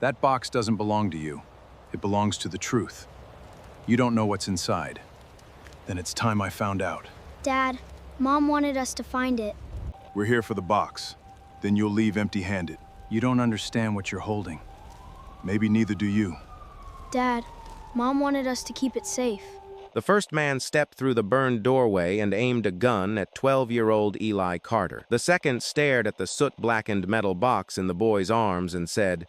That box doesn't belong to you. It belongs to the truth. You don't know what's inside. Then it's time I found out. Dad, Mom wanted us to find it. We're here for the box. Then you'll leave empty-handed. You don't understand what you're holding. Maybe neither do you. Dad, Mom wanted us to keep it safe. The first man stepped through the burned doorway and aimed a gun at 12-year-old Eli Carter. The second stared at the soot-blackened metal box in the boy's arms and said,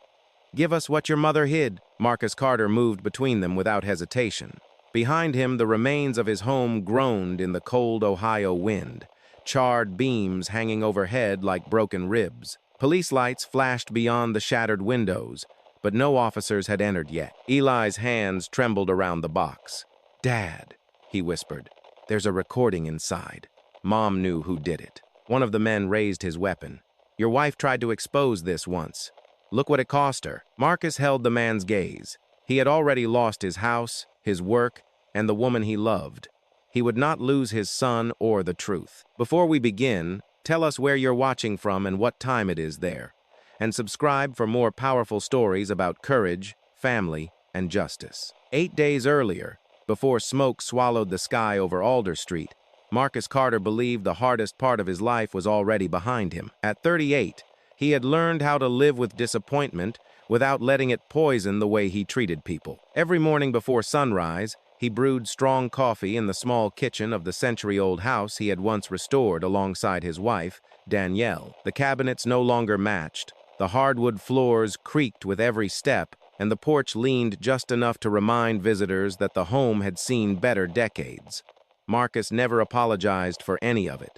"Give us what your mother hid." Marcus Carter moved between them without hesitation. Behind him, the remains of his home groaned in the cold Ohio wind, charred beams hanging overhead like broken ribs. Police lights flashed beyond the shattered windows, but no officers had entered yet. Eli's hands trembled around the box. "Dad," he whispered, "there's a recording inside." Mom knew who did it. One of the men raised his weapon. "Your wife tried to expose this once. Look what it cost her." Marcus held the man's gaze. He had already lost his house, his work, and the woman he loved. He would not lose his son or the truth. Before we begin, tell us where you're watching from and what time it is there. And subscribe for more powerful stories about courage, family, and justice. 8 days earlier, before smoke swallowed the sky over Alder Street, Marcus Carter believed the hardest part of his life was already behind him. At 38, he had learned how to live with disappointment without letting it poison the way he treated people. Every morning before sunrise, he brewed strong coffee in the small kitchen of the century-old house he had once restored alongside his wife, Danielle. The cabinets no longer matched. The hardwood floors creaked with every step, and the porch leaned just enough to remind visitors that the home had seen better decades. Marcus never apologized for any of it.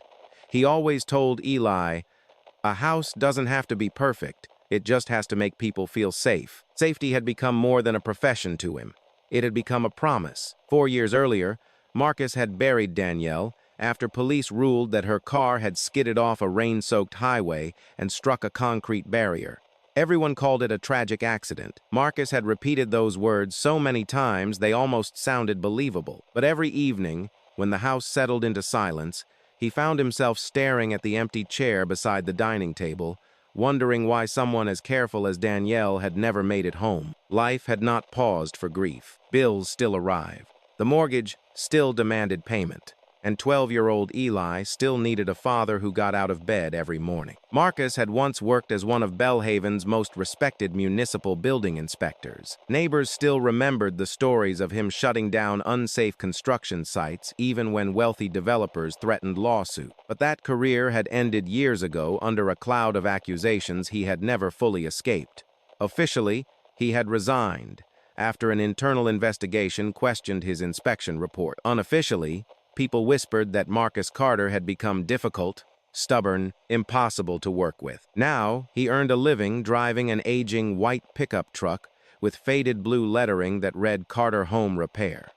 He always told Eli, "A house doesn't have to be perfect. It just has to make people feel safe." Safety had become more than a profession to him. It had become a promise. 4 years earlier, Marcus had buried Danielle after police ruled that her car had skidded off a rain-soaked highway and struck a concrete barrier. Everyone called it a tragic accident. Marcus had repeated those words so many times they almost sounded believable. But every evening, when the house settled into silence, he found himself staring at the empty chair beside the dining table, wondering why someone as careful as Danielle had never made it home. Life had not paused for grief. Bills still arrived. The mortgage still demanded payment. And 12-year-old Eli still needed a father who got out of bed every morning. Marcus had once worked as one of Belhaven's most respected municipal building inspectors. Neighbors still remembered the stories of him shutting down unsafe construction sites even when wealthy developers threatened lawsuit. But that career had ended years ago under a cloud of accusations he had never fully escaped. Officially, he had resigned after an internal investigation questioned his inspection report. Unofficially, people whispered that Marcus Carter had become difficult, stubborn, impossible to work with. Now, he earned a living driving an aging white pickup truck with faded blue lettering that read Carter Home Repair.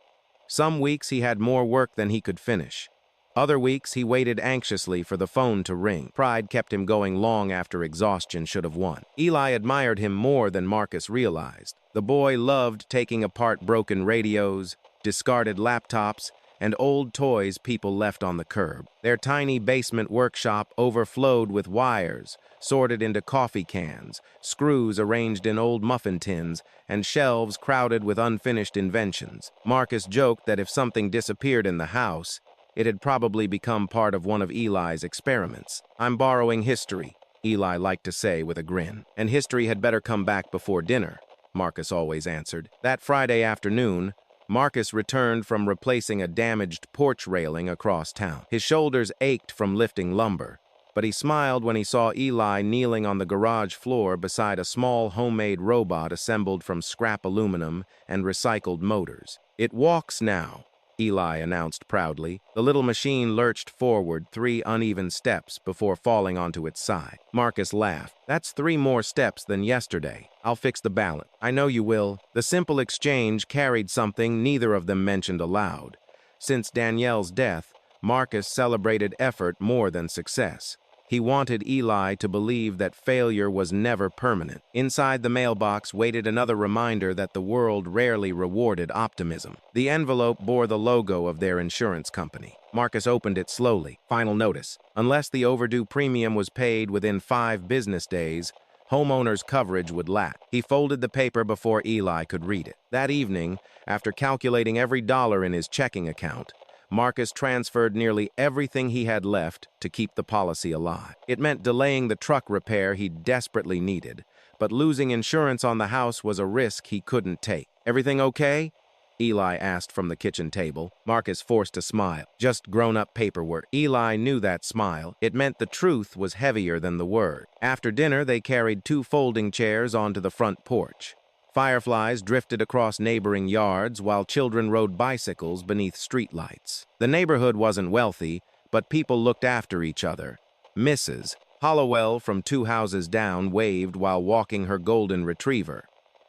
Some weeks he had more work than he could finish. Other weeks he waited anxiously for the phone to ring. Pride kept him going long after exhaustion should have won. Eli admired him more than Marcus realized. The boy loved taking apart broken radios, discarded laptops, and old toys people left on the curb. Their tiny basement workshop overflowed with wires, sorted into coffee cans, screws arranged in old muffin tins, and shelves crowded with unfinished inventions. Marcus joked that if something disappeared in the house, it had probably become part of one of Eli's experiments. "I'm borrowing history," Eli liked to say with a grin. "And history had better come back before dinner," Marcus always answered. That Friday afternoon, Marcus returned from replacing a damaged porch railing across town. His shoulders ached from lifting lumber, but he smiled when he saw Eli kneeling on the garage floor beside a small homemade robot assembled from scrap aluminum and recycled motors. "It walks now," Eli announced proudly. The little machine lurched forward 3 uneven steps before falling onto its side. Marcus laughed. "That's 3 more steps than yesterday. I'll fix the balance." "I know you will." The simple exchange carried something neither of them mentioned aloud. Since Danielle's death, Marcus celebrated effort more than success. He wanted Eli to believe that failure was never permanent. Inside the mailbox waited another reminder that the world rarely rewarded optimism. The envelope bore the logo of their insurance company. Marcus opened it slowly. Final notice. Unless the overdue premium was paid within 5 business days, Homeowners coverage would lack. He folded the paper before Eli could read it. That evening, after calculating every dollar in his checking account, Marcus transferred nearly everything he had left to keep the policy alive. It meant delaying the truck repair he desperately needed, but losing insurance on the house was a risk he couldn't take. "Everything okay?" Eli asked from the kitchen table. Marcus forced a smile. "Just grown-up paperwork." Eli knew that smile. It meant the truth was heavier than the word. After dinner, they carried 2 folding chairs onto the front porch. Fireflies drifted across neighboring yards while children rode bicycles beneath streetlights. The neighborhood wasn't wealthy, but people looked after each other. Mrs. Hollowell from 2 houses down waved while walking her golden retriever.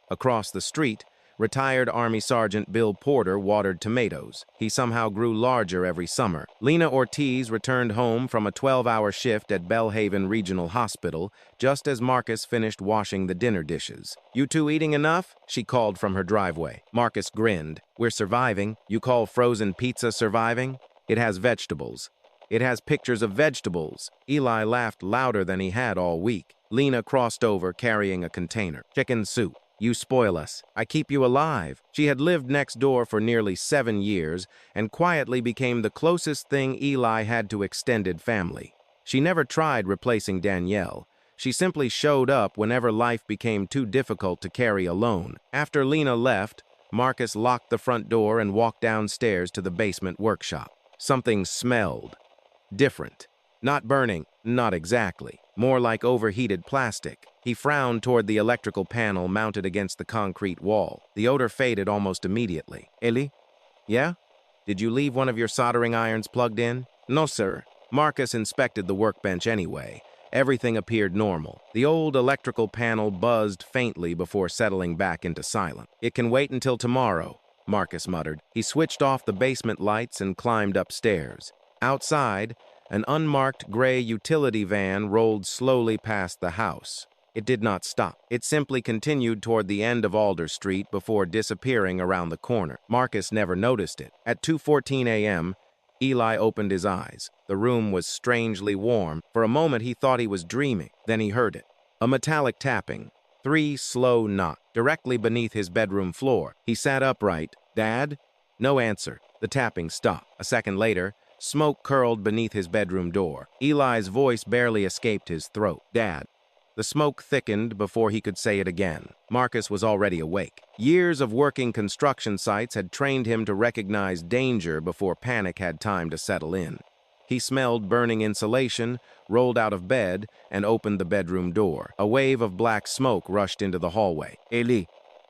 Across the street, retired Army Sergeant Bill Porter watered tomatoes. He somehow grew larger every summer. Lena Ortiz returned home from a 12-hour shift at Bellhaven Regional Hospital just as Marcus finished washing the dinner dishes. "You two eating enough?" she called from her driveway. Marcus grinned. "We're surviving. You call frozen pizza surviving? It has vegetables. It has pictures of vegetables." Eli laughed louder than he had all week. Lena crossed over carrying a container. "Chicken soup. You spoil us. I keep you alive." She had lived next door for nearly 7 years and quietly became the closest thing Eli had to extended family. She never tried replacing Danielle. She simply showed up whenever life became too difficult to carry alone. After Lena left, Marcus locked the front door and walked downstairs to the basement workshop. Something smelled. Different. Not burning, not exactly. More like overheated plastic. He frowned toward the electrical panel mounted against the concrete wall. The odor faded almost immediately. "Eli? Yeah? Did you leave one of your soldering irons plugged in?" "No, sir." Marcus inspected the workbench anyway. Everything appeared normal. The old electrical panel buzzed faintly before settling back into silence. "It can wait until tomorrow," Marcus muttered. He switched off the basement lights and climbed upstairs. Outside, an unmarked gray utility van rolled slowly past the house. It did not stop. It simply continued toward the end of Alder Street before disappearing around the corner. Marcus never noticed it. At 2:14 a.m., Eli opened his eyes. The room was strangely warm. For a moment, he thought he was dreaming. Then he heard it. A metallic tapping. 3 slow knocks, directly beneath his bedroom floor. He sat upright. "Dad?" No answer. The tapping stopped. A second later, smoke curled beneath his bedroom door. Eli's voice barely escaped his throat. "Dad." The smoke thickened before he could say it again. Marcus was already awake. Years of working construction sites had trained him to recognize danger before panic had time to settle in. He smelled burning insulation, rolled out of bed, and opened the bedroom door. A wave of black smoke rushed into the hallway. "Eli."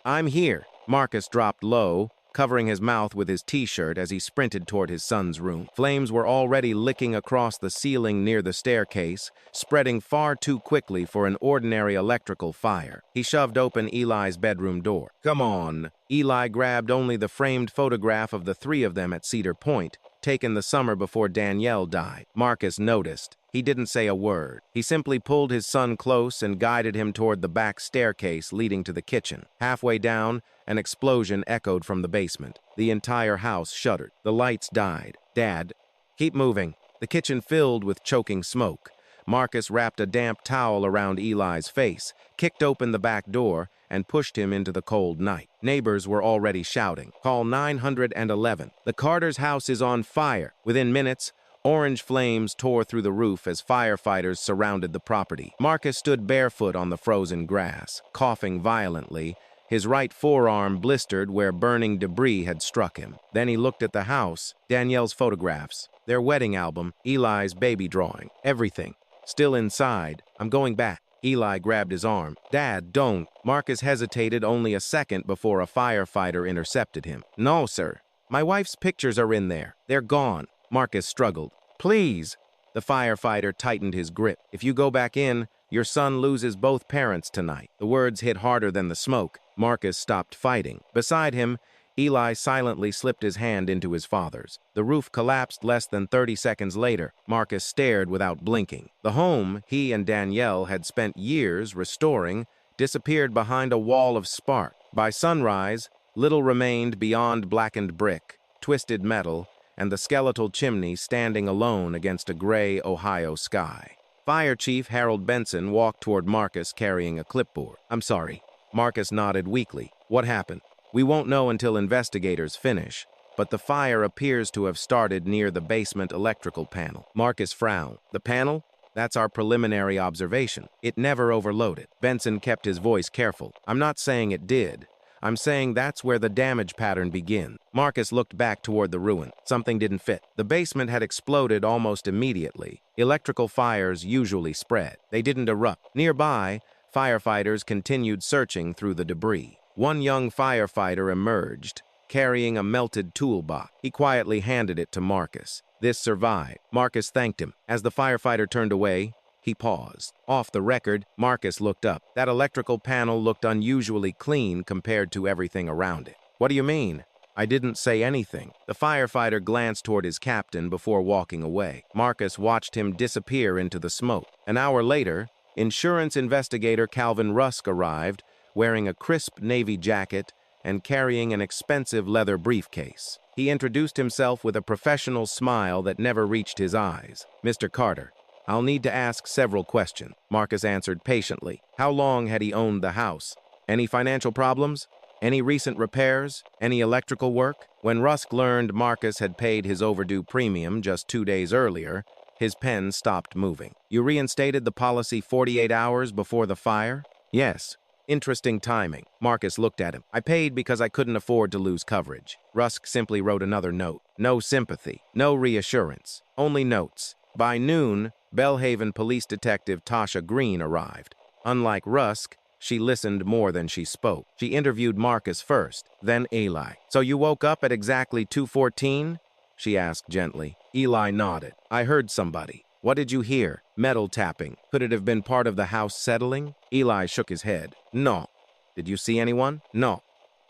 "I'm here." Marcus dropped low, covering his mouth with his t-shirt as he sprinted toward his son's room. Flames were already licking across the ceiling near the staircase, spreading far too quickly for an ordinary electrical fire. He shoved open Eli's bedroom door. "Come on." Eli grabbed only the framed photograph of the 3 of them at Cedar Point, taken the summer before Danielle died. Marcus noticed. He didn't say a word. He simply pulled his son close and guided him toward the back staircase leading to the kitchen. Halfway down, an explosion echoed from the basement. The entire house shuddered. The lights died. "Dad, keep moving." The kitchen filled with choking smoke. Marcus wrapped a damp towel around Eli's face, kicked open the back door, and pushed him into the cold night. Neighbors were already shouting. "Call 911. The Carter's house is on fire." Within minutes, orange flames tore through the roof as firefighters surrounded the property. Marcus stood barefoot on the frozen grass, coughing violently, his right forearm blistered where burning debris had struck him. Then he looked at the house, Danielle's photographs, their wedding album, Eli's baby drawing, everything. Still inside. "I'm going back." Eli grabbed his arm. "Dad, don't." Marcus hesitated only a second before a firefighter intercepted him. "No, sir. My wife's pictures are in there. They're gone." Marcus struggled. "Please." The firefighter tightened his grip. "If you go back in, your son loses both parents tonight." The words hit harder than the smoke. Marcus stopped fighting. Beside him, Eli silently slipped his hand into his father's. The roof collapsed less than 30 seconds later. Marcus stared without blinking. The home he and Danielle had spent years restoring disappeared behind a wall of spark. By sunrise, little remained beyond blackened brick, twisted metal, and the skeletal chimney standing alone against a gray Ohio sky. Fire Chief Harold Benson walked toward Marcus carrying a clipboard. "I'm sorry." Marcus nodded weakly. "What happened?" "We won't know until investigators finish, but the fire appears to have started near the basement electrical panel." Marcus frowned. "The panel? That's our preliminary observation. It never overloaded." Benson kept his voice careful. "I'm not saying it did. I'm saying that's where the damage pattern begins." Marcus looked back toward the ruin. Something didn't fit. The basement had exploded almost immediately. Electrical fires usually spread. They didn't erupt. Nearby, firefighters continued searching through the debris. One young firefighter emerged, carrying a melted toolbox. He quietly handed it to Marcus. This survived. Marcus thanked him. As the firefighter turned away, he paused. Off the record, Marcus looked up. That electrical panel looked unusually clean compared to everything around it. "What do you mean?" "I didn't say anything." The firefighter glanced toward his captain before walking away. Marcus watched him disappear into the smoke. An hour later, insurance investigator Calvin Rusk arrived, wearing a crisp navy jacket and carrying an expensive leather briefcase. He introduced himself with a professional smile that never reached his eyes. "Mr. Carter, I'll need to ask several questions." Marcus answered patiently. How long had he owned the house? Any financial problems? Any recent repairs? Any electrical work? When Rusk learned Marcus had paid his overdue premium just 2 days earlier, his pen stopped moving. "You reinstated the policy 48 hours before the fire?" "Yes." "Interesting timing." Marcus looked at him. "I paid because I couldn't afford to lose coverage." Rusk simply wrote another note. No sympathy, no reassurance, only notes. By noon, Bellhaven police detective Tasha Green arrived. Unlike Rusk, she listened more than she spoke. She interviewed Marcus first, then Eli. "So you woke up at exactly 2:14? She asked gently. Eli nodded. "I heard somebody." "What did you hear?" "Metal tapping." "Could it have been part of the house settling?" Eli shook his head. "No." "Did you see anyone?" "No."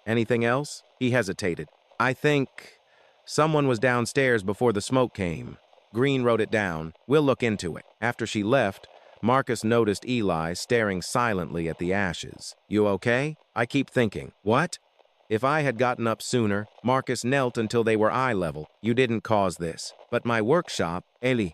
"Anything else?" He hesitated. "I think someone was downstairs before the smoke came." Green wrote it down. "We'll look into it." After she left, Marcus noticed Eli staring silently at the ashes. "You okay?" "I keep thinking." "What?" "If I had gotten up sooner." Marcus knelt until they were eye level. "You didn't cause this." "But my workshop." "Eli."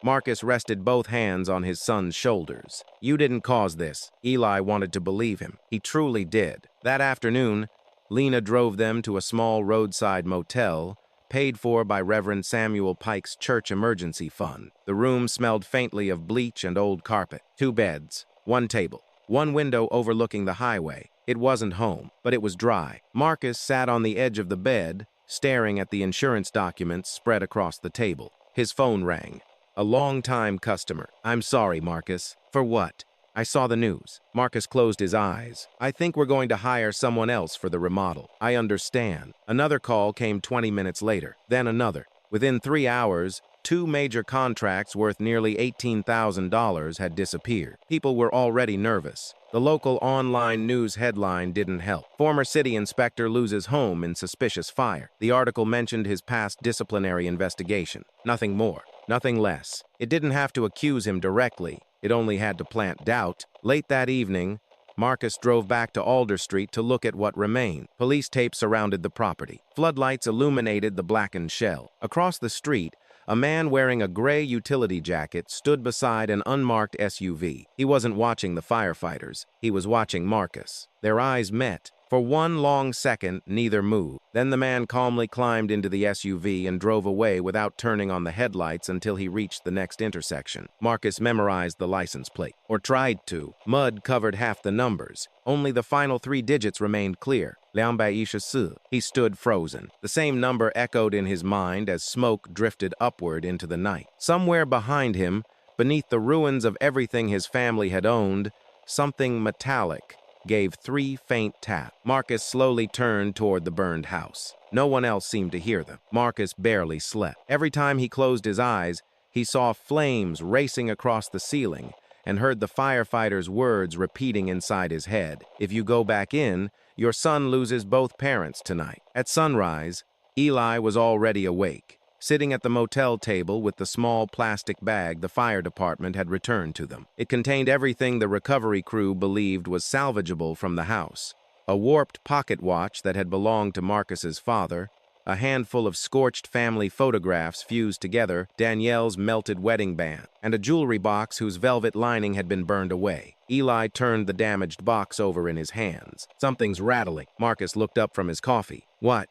Marcus rested both hands on his son's shoulders. "You didn't cause this." Eli wanted to believe him. He truly did. That afternoon, Lena drove them to a small roadside motel, paid for by Reverend Samuel Pike's church emergency fund. The room smelled faintly of bleach and old carpet. 2 beds, 1 table, 1 window overlooking the highway. It wasn't home, but it was dry. Marcus sat on the edge of the bed, staring at the insurance documents spread across the table. His phone rang. A long-time customer. "I'm sorry, Marcus." "For what?" "I saw the news." Marcus closed his eyes. "I think we're going to hire someone else for the remodel." "I understand." Another call came 20 minutes later, then another. Within 3 hours, 2 major contracts worth nearly $18,000 had disappeared. People were already nervous. The local online news headline didn't help. "Former city inspector loses home in suspicious fire." The article mentioned his past disciplinary investigation. Nothing more, nothing less. It didn't have to accuse him directly. It only had to plant doubt. Late that evening, Marcus drove back to Alder Street to look at what remained. Police tape surrounded the property. Floodlights illuminated the blackened shell. Across the street, a man wearing a gray utility jacket stood beside an unmarked SUV. He wasn't watching the firefighters. He was watching Marcus. Their eyes met. For one long second, neither moved. Then the man calmly climbed into the SUV and drove away without turning on the headlights until he reached the next intersection. Marcus memorized the license plate, or tried to. Mud covered half the numbers. Only the final 3 digits remained clear. 214. He stood frozen. The same number echoed in his mind as smoke drifted upward into the night. Somewhere behind him, beneath the ruins of everything his family had owned, something metallic gave 3 faint taps. Marcus slowly turned toward the burned house. No one else seemed to hear them. Marcus barely slept. Every time he closed his eyes, he saw flames racing across the ceiling and heard the firefighter's words repeating inside his head. "If you go back in, your son loses both parents tonight." At sunrise, Eli was already awake, sitting at the motel table with the small plastic bag the fire department had returned to them. It contained everything the recovery crew believed was salvageable from the house. A warped pocket watch that had belonged to Marcus's father, a handful of scorched family photographs fused together, Danielle's melted wedding band, and a jewelry box whose velvet lining had been burned away. Eli turned the damaged box over in his hands. Something's rattling. Marcus looked up from his coffee. What?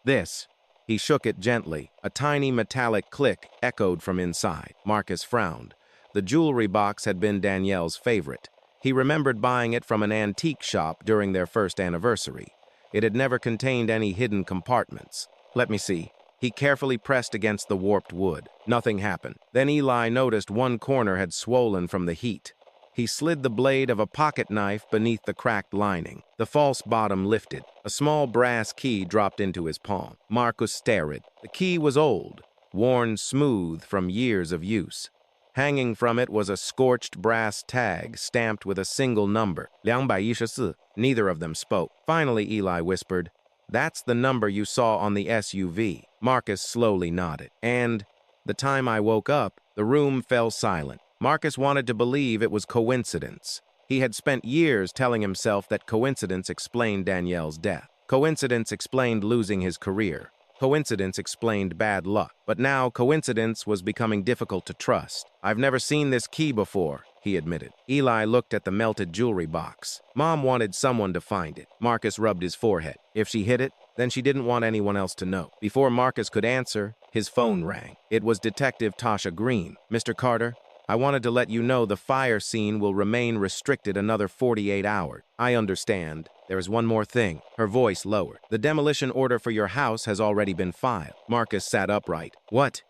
This. He shook it gently. A tiny metallic click echoed from inside. Marcus frowned. The jewelry box had been Danielle's favorite. He remembered buying it from an antique shop during their first anniversary. It had never contained any hidden compartments. Let me see. He carefully pressed against the warped wood. Nothing happened. Then Eli noticed one corner had swollen from the heat. He slid the blade of a pocket knife beneath the cracked lining. The false bottom lifted. A small brass key dropped into his palm. Marcus stared. The key was old, worn smooth from years of use. Hanging from it was a scorched brass tag stamped with a single number, 214. Neither of them spoke. Finally, Eli whispered, "That's the number you saw on the SUV." Marcus slowly nodded. And the time I woke up, the room fell silent. Marcus wanted to believe it was coincidence. He had spent years telling himself that coincidence explained Danielle's death. Coincidence explained losing his career. Coincidence explained bad luck. But now coincidence was becoming difficult to trust. "I've never seen this key before," he admitted. Eli looked at the melted jewelry box. Mom wanted someone to find it. Marcus rubbed his forehead. If she hid it, then she didn't want anyone else to know. Before Marcus could answer, his phone rang. It was Detective Tasha Green. "Mr. Carter, I wanted to let you know the fire scene will remain restricted another 48 hours. I understand. There is one more thing." Her voice lowered. "The demolition order for your house has already been filed." Marcus sat upright. "What?"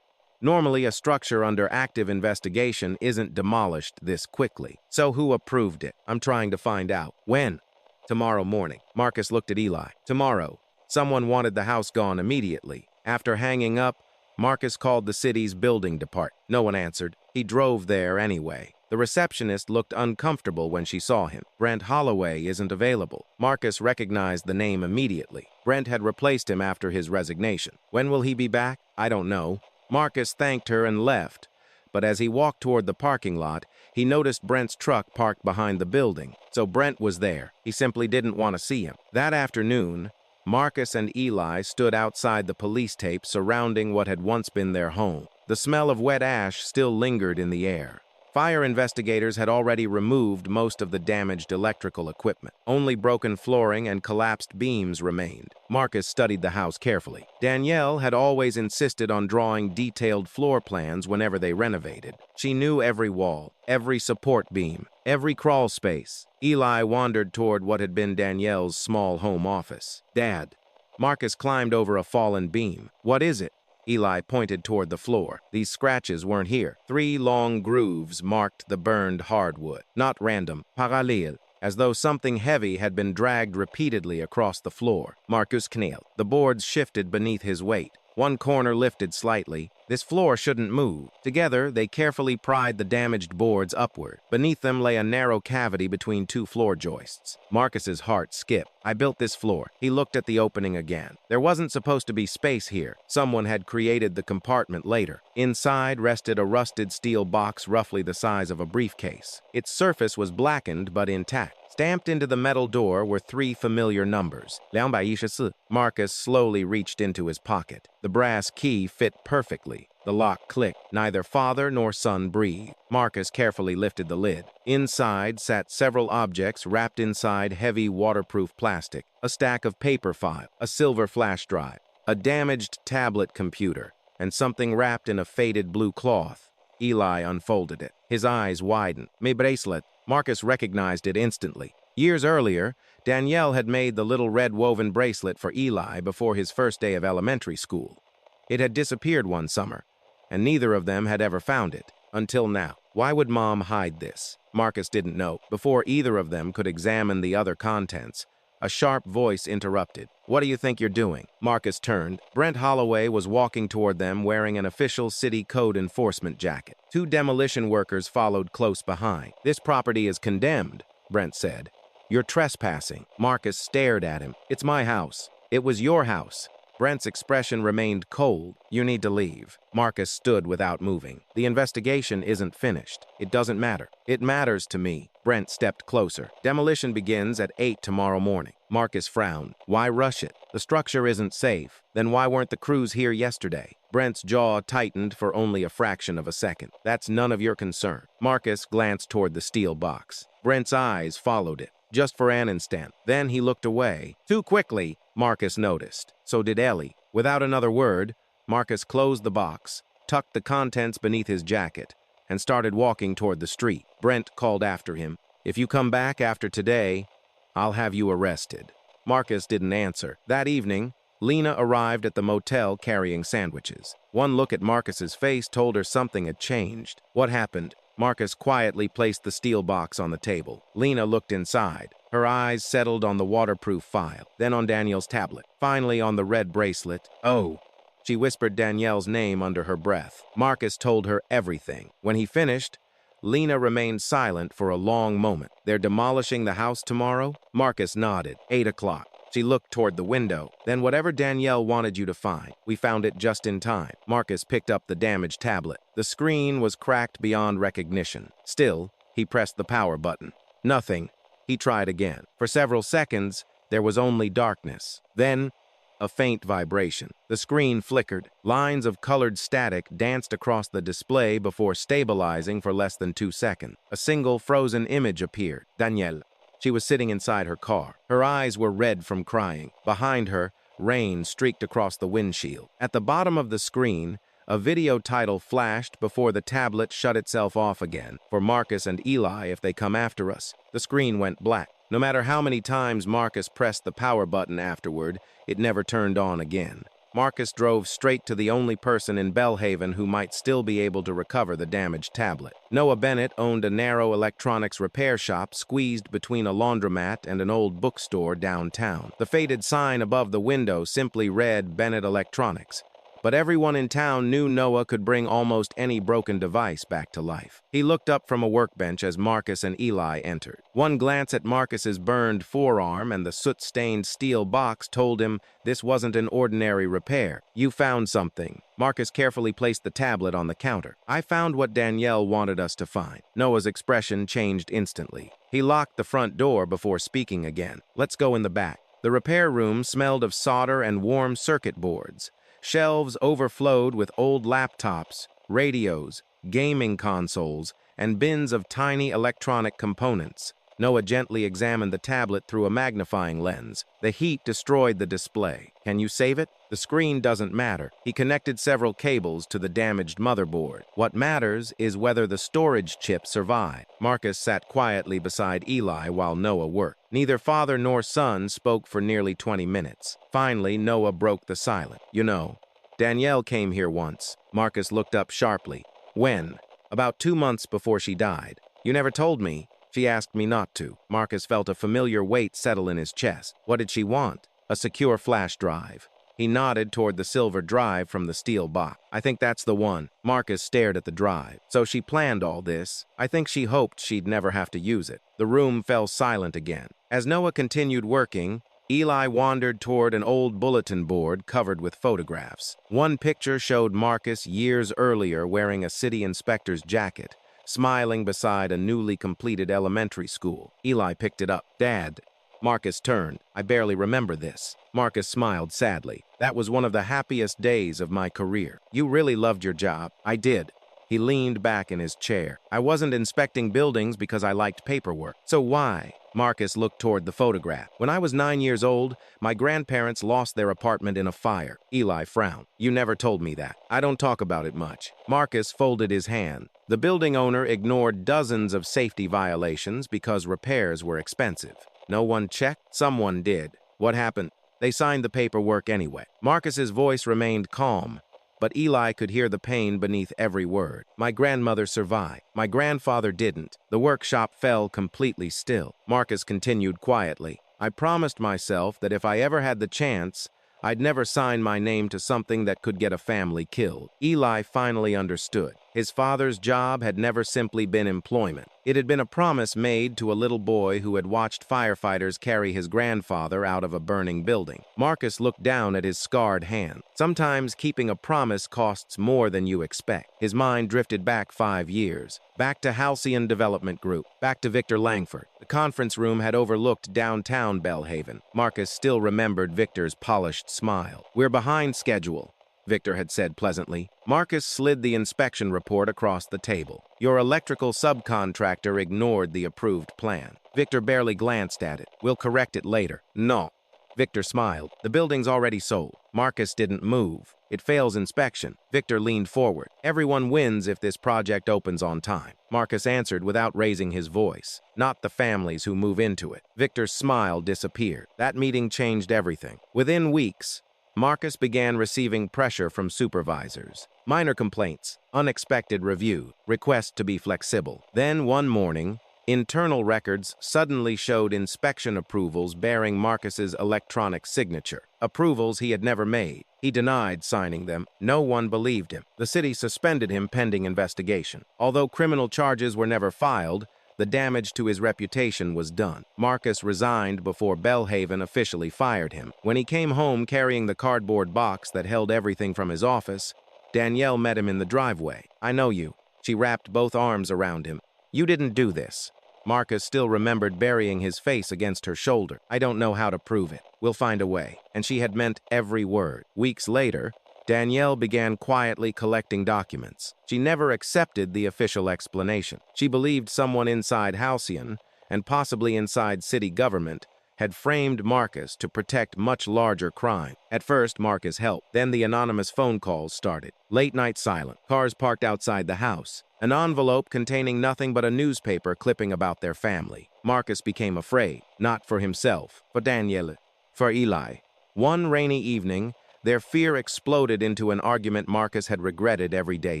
Normally, a structure under active investigation isn't demolished this quickly. "So who approved it?" "I'm trying to find out." "When?" "Tomorrow morning." Marcus looked at Eli. "Tomorrow. Someone wanted the house gone immediately." After hanging up, Marcus called the city's building department. No one answered. He drove there anyway. The receptionist looked uncomfortable when she saw him. "Brent Holloway isn't available." Marcus recognized the name immediately. Brent had replaced him after his resignation. "When will he be back?" "I don't know." Marcus thanked her and left. But as he walked toward the parking lot, he noticed Brent's truck parked behind the building. So Brent was there. He simply didn't want to see him. That afternoon, Marcus and Eli stood outside the police tape surrounding what had once been their home. The smell of wet ash still lingered in the air. Fire investigators had already removed most of the damaged electrical equipment. Only broken flooring and collapsed beams remained. Marcus studied the house carefully. Danielle had always insisted on drawing detailed floor plans whenever they renovated. She knew every wall, every support beam, every crawl space. Eli wandered toward what had been Danielle's small home office. "Dad." Marcus climbed over a fallen beam. "What is it?" Eli pointed toward the floor. These scratches weren't here. 3 long grooves marked the burned hardwood. Not random, parallel, as though something heavy had been dragged repeatedly across the floor. Marcus knelt. The boards shifted beneath his weight. One corner lifted slightly. This floor shouldn't move. Together, they carefully pried the damaged boards upward. Beneath them lay a narrow cavity between 2 floor joists. Marcus's heart skipped. "I built this floor." He looked at the opening again. There wasn't supposed to be space here. Someone had created the compartment later. Inside rested a rusted steel box roughly the size of a briefcase. Its surface was blackened but intact. Stamped into the metal door were 3 familiar numbers. 214. Marcus slowly reached into his pocket. The brass key fit perfectly. The lock clicked. Neither father nor son breathed. Marcus carefully lifted the lid. Inside sat several objects wrapped inside heavy waterproof plastic. A stack of paper files, a silver flash drive, a damaged tablet computer, and something wrapped in a faded blue cloth. Eli unfolded it. His eyes widened. "My bracelet." Marcus recognized it instantly. Years earlier, Danielle had made the little red woven bracelet for Eli before his first day of elementary school. It had disappeared one summer, and neither of them had ever found it, until now. Why would Mom hide this? Marcus didn't know. Before either of them could examine the other contents, a sharp voice interrupted. "What do you think you're doing?" Marcus turned. Brent Holloway was walking toward them wearing an official city code enforcement jacket. 2 demolition workers followed close behind. "This property is condemned," Brent said. "You're trespassing." Marcus stared at him. "It's my house." "It was your house. Brent's expression remained cold. "You need to leave." Marcus stood without moving. "The investigation isn't finished. It doesn't matter." "It matters to me." Brent stepped closer. "Demolition begins at 8 tomorrow morning." Marcus frowned. "Why rush it? The structure isn't safe." "Then why weren't the crews here yesterday?" Brent's jaw tightened for only a fraction of a second. "That's none of your concern." Marcus glanced toward the steel box. Brent's eyes followed it, just for an instant. Then he looked away. Too quickly, Marcus noticed. So did Ellie. Without another word, Marcus closed the box, tucked the contents beneath his jacket, and started walking toward the street. Brent called after him. "If you come back after today, I'll have you arrested." Marcus didn't answer. That evening, Lena arrived at the motel carrying sandwiches. One look at Marcus's face told her something had changed. "What happened?" Marcus quietly placed the steel box on the table. Lena looked inside. Her eyes settled on the waterproof file, then on Daniel's tablet, finally on the red bracelet. "Oh." She whispered Danielle's name under her breath. Marcus told her everything. When he finished, Lena remained silent for a long moment. "They're demolishing the house tomorrow?" Marcus nodded. 8 o'clock. She looked toward the window. "Then whatever Danielle wanted you to find, we found it just in time." Marcus picked up the damaged tablet. The screen was cracked beyond recognition. Still, he pressed the power button. Nothing. He tried again. For several seconds, there was only darkness. Then, a faint vibration. The screen flickered. Lines of colored static danced across the display before stabilizing for less than 2 seconds. A single frozen image appeared. Danielle. She was sitting inside her car. Her eyes were red from crying. Behind her, rain streaked across the windshield. At the bottom of the screen, a video title flashed before the tablet shut itself off again. "For Marcus and Eli if they come after us." The screen went black. No matter how many times Marcus pressed the power button afterward, it never turned on again. Marcus drove straight to the only person in Bellhaven who might still be able to recover the damaged tablet. Noah Bennett owned a narrow electronics repair shop squeezed between a laundromat and an old bookstore downtown. The faded sign above the window simply read Bennett Electronics. But everyone in town knew Noah could bring almost any broken device back to life. He looked up from a workbench as Marcus and Eli entered. One glance at Marcus's burned forearm and the soot-stained steel box told him this wasn't an ordinary repair. "You found something." Marcus carefully placed the tablet on the counter. "I found what Danielle wanted us to find." Noah's expression changed instantly. He locked the front door before speaking again. "Let's go in the back." The repair room smelled of solder and warm circuit boards. Shelves overflowed with old laptops, radios, gaming consoles, and bins of tiny electronic components. Noah gently examined the tablet through a magnifying lens. The heat destroyed the display. "Can you save it?" "The screen doesn't matter." He connected several cables to the damaged motherboard. "What matters is whether the storage chip survived." Marcus sat quietly beside Eli while Noah worked. Neither father nor son spoke for nearly 20 minutes. Finally, Noah broke the silence. "You know, Danielle came here once." Marcus looked up sharply. "When?" "About 2 months before she died." "You never told me." "She asked me not to." Marcus felt a familiar weight settle in his chest. "What did she want?" "A secure flash drive." He nodded toward the silver drive from the steel box. "I think that's the one." Marcus stared at the drive. "So she planned all this." "I think she hoped she'd never have to use it." The room fell silent again. As Noah continued working, Eli wandered toward an old bulletin board covered with photographs. One picture showed Marcus years earlier wearing a city inspector's jacket, smiling beside a newly completed elementary school. Eli picked it up. "Dad." Marcus turned. "I barely remember this." Marcus smiled sadly. "That was one of the happiest days of my career." "You really loved your job." "I did." He leaned back in his chair. "I wasn't inspecting buildings because I liked paperwork." "So why?" Marcus looked toward the photograph. "When I was 9 years old, my grandparents lost their apartment in a fire." Eli frowned. "You never told me that." "I don't talk about it much." Marcus folded his hand. The building owner ignored dozens of safety violations because repairs were expensive. "No one checked?" "Someone did." "What happened?" "They signed the paperwork anyway." Marcus's voice remained calm, but Eli could hear the pain beneath every word. "My grandmother survived. My grandfather didn't." The workshop fell completely still. Marcus continued quietly. "I promised myself that if I ever had the chance, I'd never sign my name to something that could get a family killed. Eli finally understood. His father's job had never simply been employment. It had been a promise made to a little boy who had watched firefighters carry his grandfather out of a burning building. Marcus looked down at his scarred hand. Sometimes keeping a promise costs more than you expect. His mind drifted back 5 years. Back to Halcyon Development Group. Back to Victor Langford. The conference room had overlooked downtown Bellhaven. Marcus still remembered Victor's polished smile. "We're behind schedule," Victor had said pleasantly. Marcus slid the inspection report across the table. "Your electrical subcontractor ignored the approved plan." Victor barely glanced at it. "We'll correct it later." "No." Victor smiled. "The building's already sold." Marcus didn't move. "It fails inspection." Victor leaned forward. "Everyone wins if this project opens on time." Marcus answered without raising his voice. "Not the families who move into it." Victor's smile disappeared. That meeting changed everything. Within weeks, Marcus began receiving pressure from supervisors. Minor complaints, unexpected review, request to be flexible. Then one morning, internal records suddenly showed inspection approvals bearing Marcus's electronic signature. Approvals he had never made. He denied signing them. No one believed him. The city suspended him pending investigation. Although criminal charges were never filed, the damage to his reputation was done. Marcus resigned before Bellhaven officially fired him. When he came home carrying the cardboard box that held everything from his office, Danielle met him in the driveway. "I know you." She wrapped both arms around him. "You didn't do this." Marcus still remembered burying his face against her shoulder. "I don't know how to prove it. We'll find a way." And she had meant every word. Weeks later, Danielle began quietly collecting documents. She never accepted the official explanation. She believed someone inside Halcyon, and possibly inside city government, had framed Marcus to protect much larger crime. At first, Marcus helped. Then the anonymous phone calls started. Late night silence. Cars parked outside the house. An envelope containing nothing but a newspaper clipping about their family. Marcus became afraid. Not for himself, for Danielle, for Eli. One rainy evening, their fear exploded into an argument Marcus had regretted every day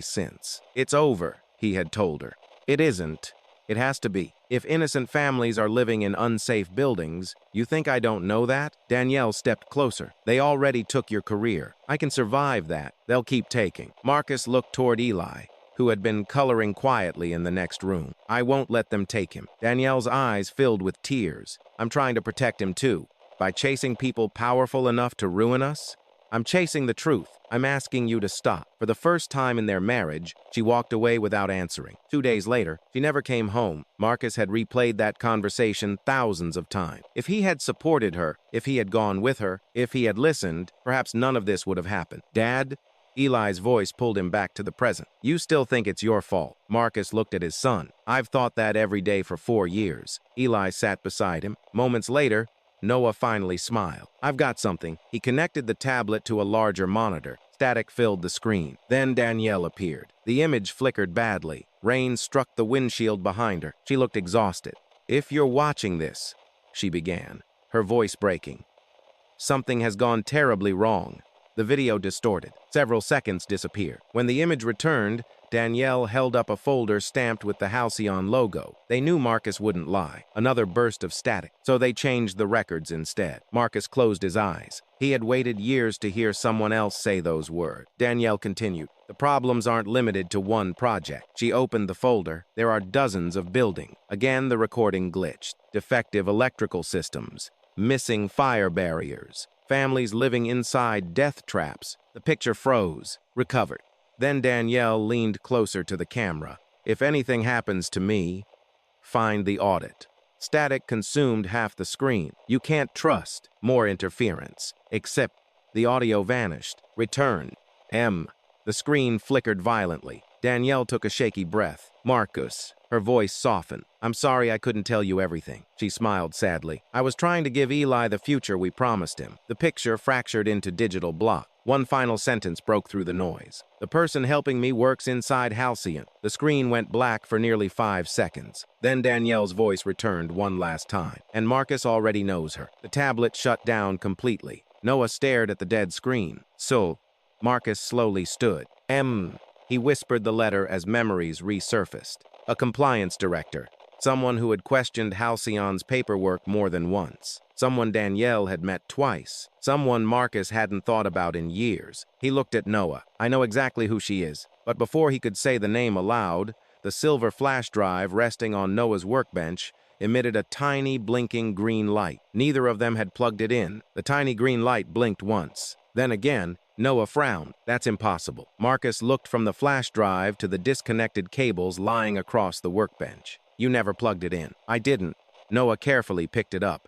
since. "It's over," he had told her. "It isn't. It has to be. If innocent families are living in unsafe buildings, you think I don't know that?" Danielle stepped closer. "They already took your career. I can survive that. They'll keep taking." Marcus looked toward Eli, who had been coloring quietly in the next room. "I won't let them take him." Danielle's eyes filled with tears. "I'm trying to protect him too. By chasing people powerful enough to ruin us? I'm chasing the truth. I'm asking you to stop." For the first time in their marriage, she walked away without answering. 2 days later, she never came home. Marcus had replayed that conversation thousands of times. If he had supported her, if he had gone with her, if he had listened, perhaps none of this would have happened. "Dad?" Eli's voice pulled him back to the present. "You still think it's your fault." Marcus looked at his son. "I've thought that every day for 4 years." Eli sat beside him. Moments later, Noah finally smiled. "I've got something." He connected the tablet to a larger monitor. Static filled the screen. Then Danielle appeared. The image flickered badly. Rain struck the windshield behind her. She looked exhausted. "If you're watching this," she began, her voice breaking, "something has gone terribly wrong." The video distorted. Several seconds disappeared. When the image returned, Danielle held up a folder stamped with the Halcyon logo. They knew Marcus wouldn't lie. Another burst of static. So they changed the records instead. Marcus closed his eyes. He had waited years to hear someone else say those words. Danielle continued. "The problems aren't limited to one project." She opened the folder. "There are dozens of buildings." Again, the recording glitched. Defective electrical systems. Missing fire barriers. Families living inside death traps. The picture froze. Recovered. Then Danielle leaned closer to the camera. "If anything happens to me, find the audit." Static consumed half the screen. "You can't trust." More interference. Except the audio vanished. Returned. The screen flickered violently. Danielle took a shaky breath. "Marcus." Her voice softened. "I'm sorry I couldn't tell you everything." She smiled sadly. "I was trying to give Eli the future we promised him." The picture fractured into digital block. One final sentence broke through the noise. "The person helping me works inside Halcyon." The screen went black for nearly 5 seconds. Then Danielle's voice returned one last time. "And Marcus already knows her." The tablet shut down completely. Noah stared at the dead screen. "So," Marcus slowly stood. He whispered the letter as memories resurfaced. A compliance director. Someone who had questioned Halcyon's paperwork more than once. Someone Danielle had met twice. Someone Marcus hadn't thought about in years. He looked at Noah. I know exactly who she is. But before he could say the name aloud, the silver flash drive resting on Noah's workbench emitted a tiny, blinking green light. Neither of them had plugged it in. The tiny green light blinked once. Then again, Noah frowned. That's impossible. Marcus looked from the flash drive to the disconnected cables lying across the workbench. You never plugged it in. I didn't. Noah carefully picked it up.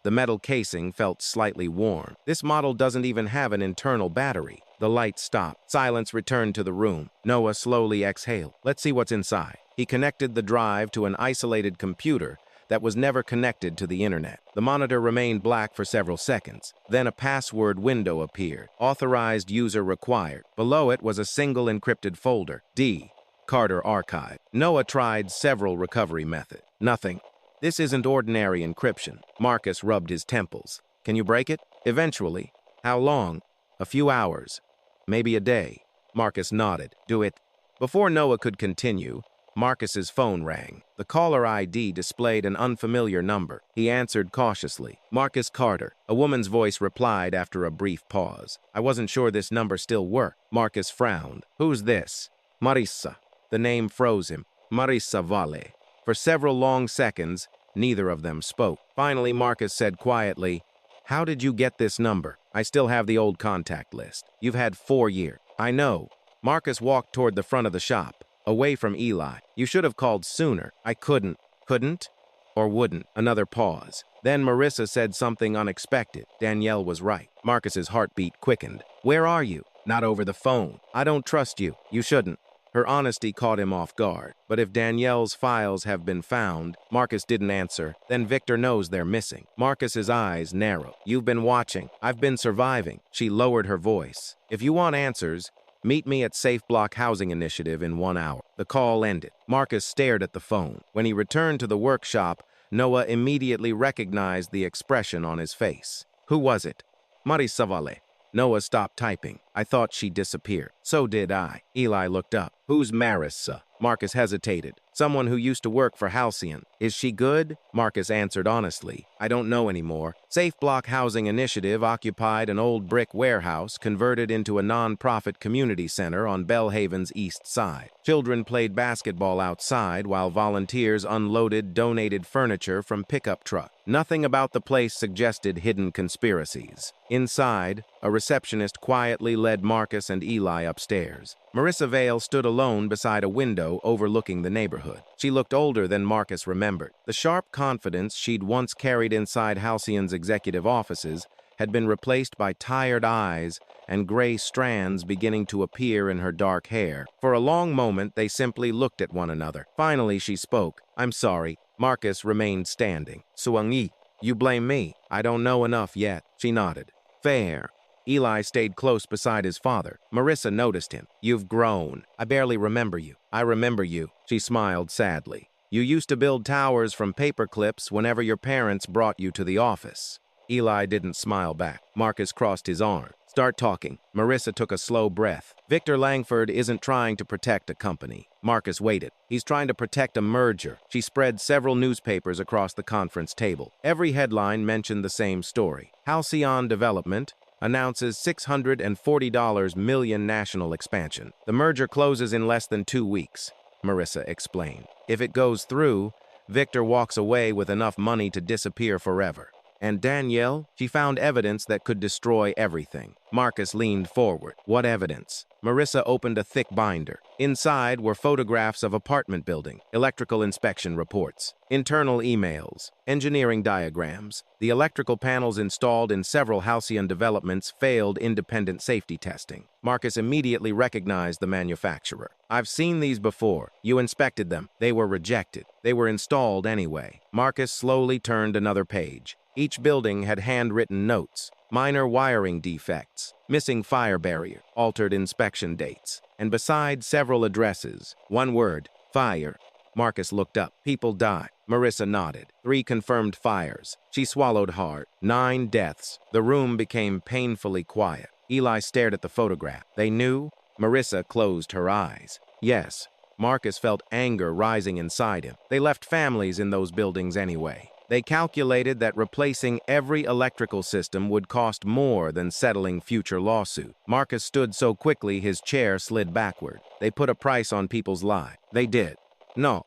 The metal casing felt slightly warm. This model doesn't even have an internal battery. The light stopped. Silence returned to the room. Noah slowly exhaled. Let's see what's inside. He connected the drive to an isolated computer that was never connected to the internet. The monitor remained black for several seconds. Then a password window appeared. Authorized user required. Below it was a single encrypted folder. D. Carter Archive. Noah tried several recovery methods. Nothing. This isn't ordinary encryption. Marcus rubbed his temples. Can you break it? Eventually. How long? A few hours. Maybe a day. Marcus nodded. Do it. Before Noah could continue, Marcus's phone rang. The caller ID displayed an unfamiliar number. He answered cautiously. Marcus Carter. A woman's voice replied after a brief pause. I wasn't sure this number still worked. Marcus frowned. Who's this? Marissa. The name froze him. Marissa Valle. For several long seconds, neither of them spoke. Finally, Marcus said quietly, How did you get this number? I still have the old contact list. You've had 4 years. I know. Marcus walked toward the front of the shop, away from Eli. You should have called sooner. I couldn't. Couldn't? Or wouldn't? Another pause. Then Marissa said something unexpected. Danielle was right. Marcus's heartbeat quickened. Where are you? Not over the phone. I don't trust you. You shouldn't. Her honesty caught him off guard. But if Danielle's files have been found, Marcus didn't answer, then Victor knows they're missing. Marcus's eyes narrowed. You've been watching. I've been surviving. She lowered her voice. If you want answers, meet me at Safe Block Housing Initiative in 1 hour. The call ended. Marcus stared at the phone. When he returned to the workshop, Noah immediately recognized the expression on his face. Who was it? Marissa Valle. Noah stopped typing. I thought she disappeared. So did I. Eli looked up. Who's Marissa? Marcus hesitated. Someone who used to work for Halcyon. Is she good? Marcus answered honestly. I don't know anymore. Safe Block Housing Initiative occupied an old brick warehouse converted into a non-profit community center on Bellhaven's east side. Children played basketball outside while volunteers unloaded donated furniture from pickup trucks. Nothing about the place suggested hidden conspiracies. Inside, a receptionist quietly led Marcus and Eli upstairs. Marissa Vale stood alone beside a window overlooking the neighborhood. She looked older than Marcus remembered. The sharp confidence she'd once carried inside Halcyon's executive offices had been replaced by tired eyes and gray strands beginning to appear in her dark hair. For a long moment, they simply looked at one another. Finally, she spoke. I'm sorry. Marcus remained standing. Suangi, you blame me. I don't know enough yet. She nodded. Fair. Eli stayed close beside his father. Marissa noticed him. You've grown. I barely remember you. I remember you. She smiled sadly. You used to build towers from paper clips whenever your parents brought you to the office. Eli didn't smile back. Marcus crossed his arm. Start talking. Marissa took a slow breath. Victor Langford isn't trying to protect a company. Marcus waited. He's trying to protect a merger. She spread several newspapers across the conference table. Every headline mentioned the same story. Halcyon Development announces $640 million national expansion. The merger closes in less than 2 weeks, Marissa explained. If it goes through, Victor walks away with enough money to disappear forever. And Danielle, she found evidence that could destroy everything. Marcus leaned forward. What evidence? Marissa opened a thick binder. Inside were photographs of apartment building, electrical inspection reports, internal emails, engineering diagrams. The electrical panels installed in several Halcyon developments failed independent safety testing. Marcus immediately recognized the manufacturer. I've seen these before. You inspected them. They were rejected. They were installed anyway. Marcus slowly turned another page. Each building had handwritten notes, minor wiring defects, missing fire barrier, altered inspection dates, and beside several addresses, one word, fire. Marcus looked up. People died. Marissa nodded. 3 confirmed fires. She swallowed hard. 9 deaths. The room became painfully quiet. Eli stared at the photograph. They knew? Marissa closed her eyes. Yes. Marcus felt anger rising inside him. They left families in those buildings anyway. They calculated that replacing every electrical system would cost more than settling future lawsuit. Marcus stood so quickly his chair slid backward. They put a price on people's lives. They did. No.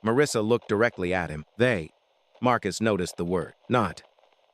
Marissa looked directly at him. They. Marcus noticed the word. Not.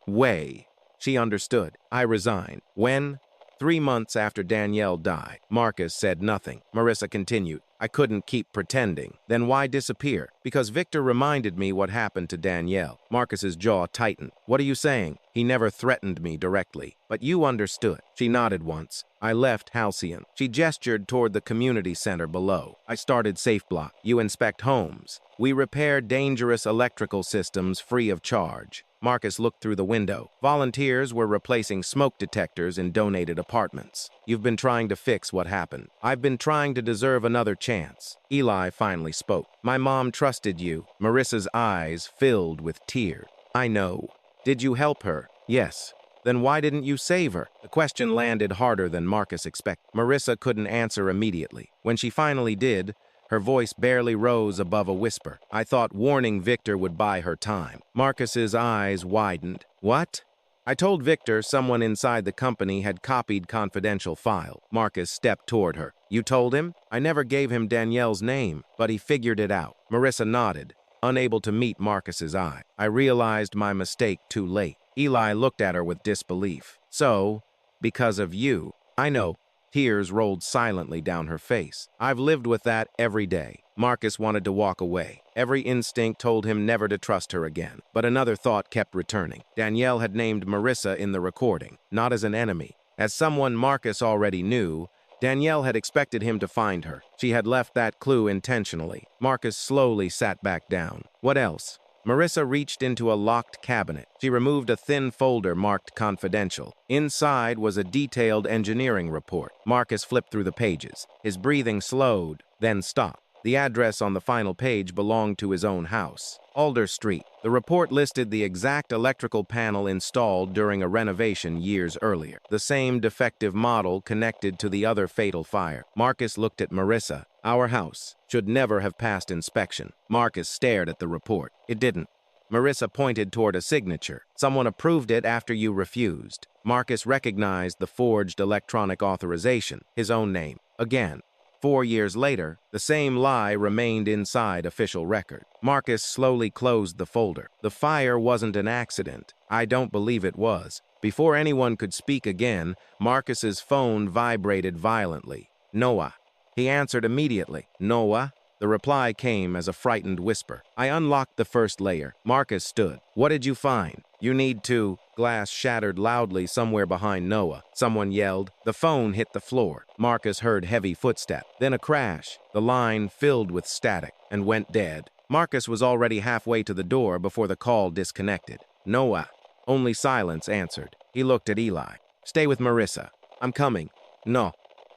Way. She understood. I resigned. When? 3 months after Danielle died. Marcus said nothing. Marissa continued. I couldn't keep pretending. Then why disappear? Because Victor reminded me what happened to Danielle. Marcus's jaw tightened. What are you saying? He never threatened me directly. But you understood. She nodded once. I left Halcyon. She gestured toward the community center below. I started Safe Block. You inspect homes. We repair dangerous electrical systems free of charge. Marcus looked through the window. Volunteers were replacing smoke detectors in donated apartments. You've been trying to fix what happened. I've been trying to deserve another chance. Eli finally spoke. My mom trusted you. Marissa's eyes filled with tears. I know. Did you help her? Yes. Then why didn't you save her? The question landed harder than Marcus expected. Marissa couldn't answer immediately. When she finally did, her voice barely rose above a whisper. I thought warning Victor would buy her time. Marcus's eyes widened. What? I told Victor someone inside the company had copied confidential file. Marcus stepped toward her. You told him? I never gave him Danielle's name, but he figured it out. Marissa nodded, unable to meet Marcus's eye. I realized my mistake too late. Eli looked at her with disbelief. So, because of you. I know. Tears rolled silently down her face. I've lived with that every day. Marcus wanted to walk away. Every instinct told him never to trust her again. But another thought kept returning. Danielle had named Marissa in the recording, not as an enemy. As someone Marcus already knew, Danielle had expected him to find her. She had left that clue intentionally. Marcus slowly sat back down. What else? Marissa reached into a locked cabinet. She removed a thin folder marked confidential. Inside was a detailed engineering report. Marcus flipped through the pages. His breathing slowed, then stopped. The address on the final page belonged to his own house, Alder Street. The report listed the exact electrical panel installed during a renovation years earlier. The same defective model connected to the other fatal fire. Marcus looked at Marissa. Our house should never have passed inspection. Marcus stared at the report. It didn't. Marissa pointed toward a signature. Someone approved it after you refused. Marcus recognized the forged electronic authorization, his own name. Again. 4 years later, the same lie remained inside official record. Marcus slowly closed the folder. The fire wasn't an accident. I don't believe it was. Before anyone could speak again, Marcus's phone vibrated violently. Noah. He answered immediately. Noah? The reply came as a frightened whisper. I unlocked the first layer. Marcus stood. What did you find? You need to. Glass shattered loudly somewhere behind Noah. Someone yelled. The phone hit the floor. Marcus heard heavy footsteps. Then a crash. The line filled with static and went dead. Marcus was already halfway to the door before the call disconnected. Noah. Only silence answered. He looked at Eli. Stay with Marissa. I'm coming. No.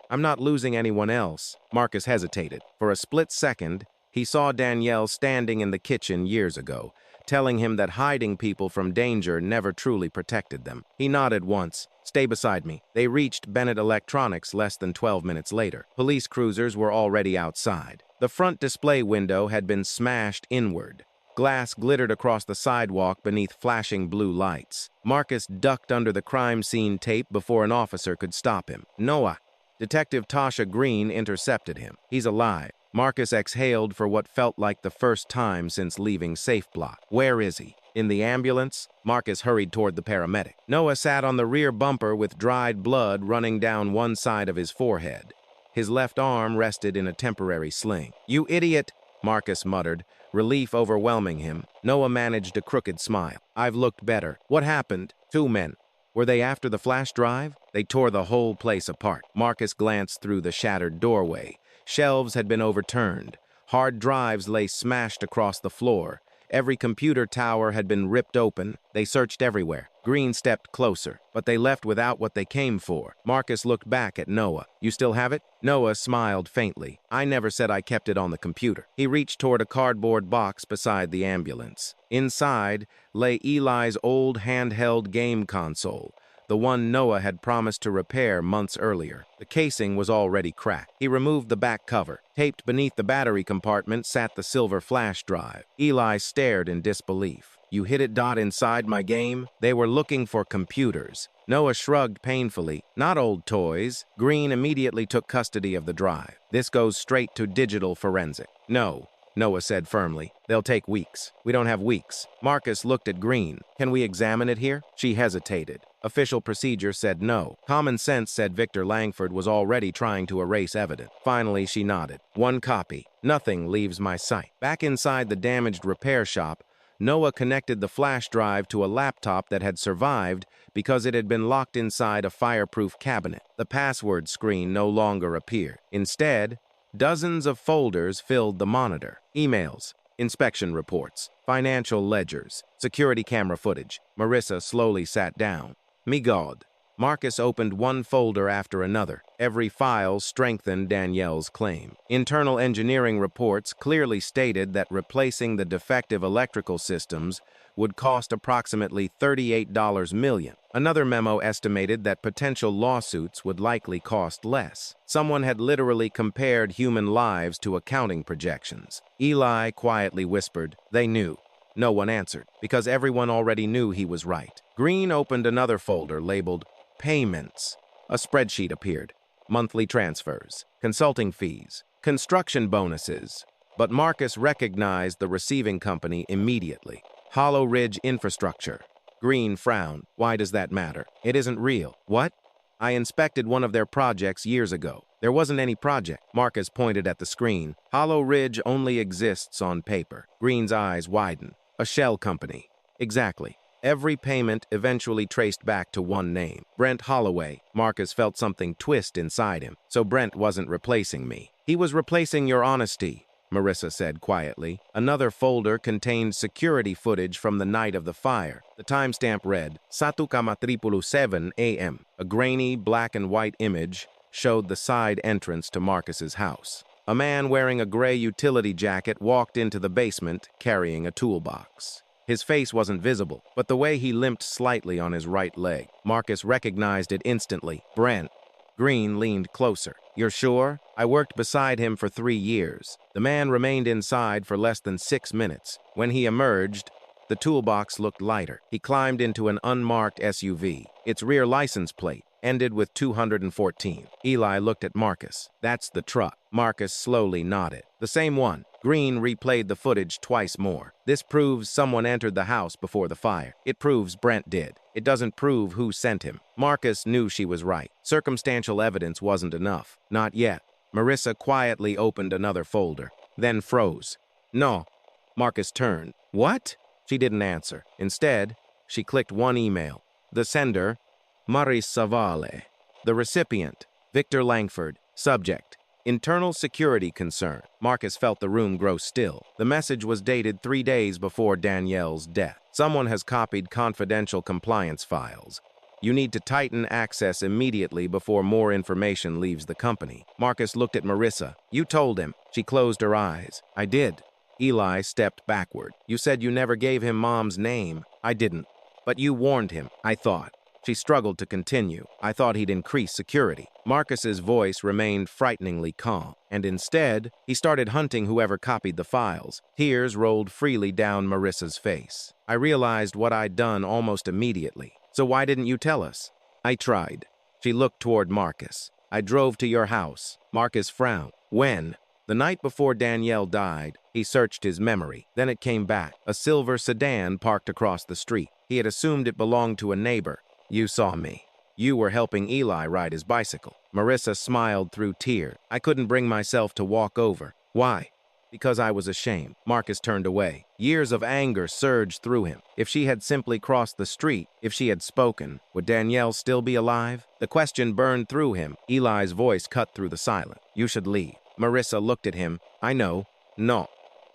I'm not losing anyone else. Marcus hesitated. For a split second, he saw Danielle standing in the kitchen years ago, telling him that hiding people from danger never truly protected them. He nodded once. Stay beside me. They reached Bennett Electronics less than 12 minutes later. Police cruisers were already outside. The front display window had been smashed inward. Glass glittered across the sidewalk beneath flashing blue lights. Marcus ducked under the crime scene tape before an officer could stop him. Noah. Detective Tasha Green intercepted him. He's alive. Marcus exhaled for what felt like the first time since leaving Safe Block. Where is he? In the ambulance? Marcus hurried toward the paramedic. Noah sat on the rear bumper with dried blood running down one side of his forehead. His left arm rested in a temporary sling. You idiot, Marcus muttered, relief overwhelming him. Noah managed a crooked smile. I've looked better. What happened? 2 men. Were they after the flash drive? They tore the whole place apart. Marcus glanced through the shattered doorway. Shelves had been overturned. Hard drives lay smashed across the floor. Every computer tower had been ripped open. They searched everywhere. Green stepped closer, but they left without what they came for. Marcus looked back at Noah. You still have it? Noah smiled faintly. I never said I kept it on the computer. He reached toward a cardboard box beside the ambulance. Inside lay Eli's old handheld game console, the one Noah had promised to repair months earlier. The casing was already cracked. He removed the back cover. Taped beneath the battery compartment sat the silver flash drive. Eli stared in disbelief. You hid it inside my game? They were looking for computers. Noah shrugged painfully. Not old toys. Green immediately took custody of the drive. This goes straight to digital forensic. No, Noah said firmly. They'll take weeks. We don't have weeks. Marcus looked at Green. Can we examine it here? She hesitated. Official procedure said no. Common sense said Victor Langford was already trying to erase evidence. Finally, she nodded. One copy. Nothing leaves my sight. Back inside the damaged repair shop, Noah connected the flash drive to a laptop that had survived because it had been locked inside a fireproof cabinet. The password screen no longer appeared. Instead, dozens of folders filled the monitor. Emails, inspection reports, financial ledgers, security camera footage. Marissa slowly sat down. Me God. Marcus opened one folder after another. Every file strengthened Danielle's claim. Internal engineering reports clearly stated that replacing the defective electrical systems would cost approximately $38 million. Another memo estimated that potential lawsuits would likely cost less. Someone had literally compared human lives to accounting projections. Eli quietly whispered, "They knew." No one answered, because everyone already knew he was right. Green opened another folder labeled Payments. A spreadsheet appeared. Monthly transfers, consulting fees, construction bonuses. But Marcus recognized the receiving company immediately. Hollow Ridge Infrastructure. Green frowned. Why does that matter? It isn't real. What? I inspected one of their projects years ago. There wasn't any project. Marcus pointed at the screen. Hollow Ridge only exists on paper. Green's eyes widened. A shell company. Exactly. Every payment eventually traced back to one name. Brent Holloway. Marcus felt something twist inside him. So Brent wasn't replacing me. He was replacing your honesty, Marissa said quietly. Another folder contained security footage from the night of the fire. The timestamp read, 1:37 a.m. A grainy black and white image showed the side entrance to Marcus's house. A man wearing a gray utility jacket walked into the basement carrying a toolbox. His face wasn't visible, but the way he limped slightly on his right leg. Marcus recognized it instantly. Brent. Green leaned closer. You're sure? I worked beside him for 3 years. The man remained inside for less than 6 minutes. When he emerged, the toolbox looked lighter. He climbed into an unmarked SUV. Its rear license plate ended with 214. Eli looked at Marcus. That's the truck. Marcus slowly nodded. The same one. Green replayed the footage twice more. This proves someone entered the house before the fire. It proves Brent did. It doesn't prove who sent him. Marcus knew she was right. Circumstantial evidence wasn't enough. Not yet. Marissa quietly opened another folder, then froze. No. Marcus turned. What? She didn't answer. Instead, she clicked one email. The sender, Marissa Vale. The recipient, Victor Langford. Subject, internal security concern. Marcus felt the room grow still. The message was dated 3 days before Danielle's death. Someone has copied confidential compliance files. You need to tighten access immediately before more information leaves the company. Marcus looked at Marissa. You told him. She closed her eyes. I did. Eli stepped backward. You said you never gave him Mom's name. I didn't. But you warned him, I thought. She struggled to continue. I thought he'd increase security. Marcus's voice remained frighteningly calm, and instead, he started hunting whoever copied the files. Tears rolled freely down Marissa's face. I realized what I'd done almost immediately. So why didn't you tell us? I tried. She looked toward Marcus. I drove to your house. Marcus frowned. When? The night before Danielle died, he searched his memory. Then it came back. A silver sedan parked across the street. He had assumed it belonged to a neighbor. You saw me. You were helping Eli ride his bicycle. Marissa smiled through tears. I couldn't bring myself to walk over. Why? Because I was ashamed. Marcus turned away. Years of anger surged through him. If she had simply crossed the street, if she had spoken, would Danielle still be alive? The question burned through him. Eli's voice cut through the silence. You should leave. Marissa looked at him. I know. No.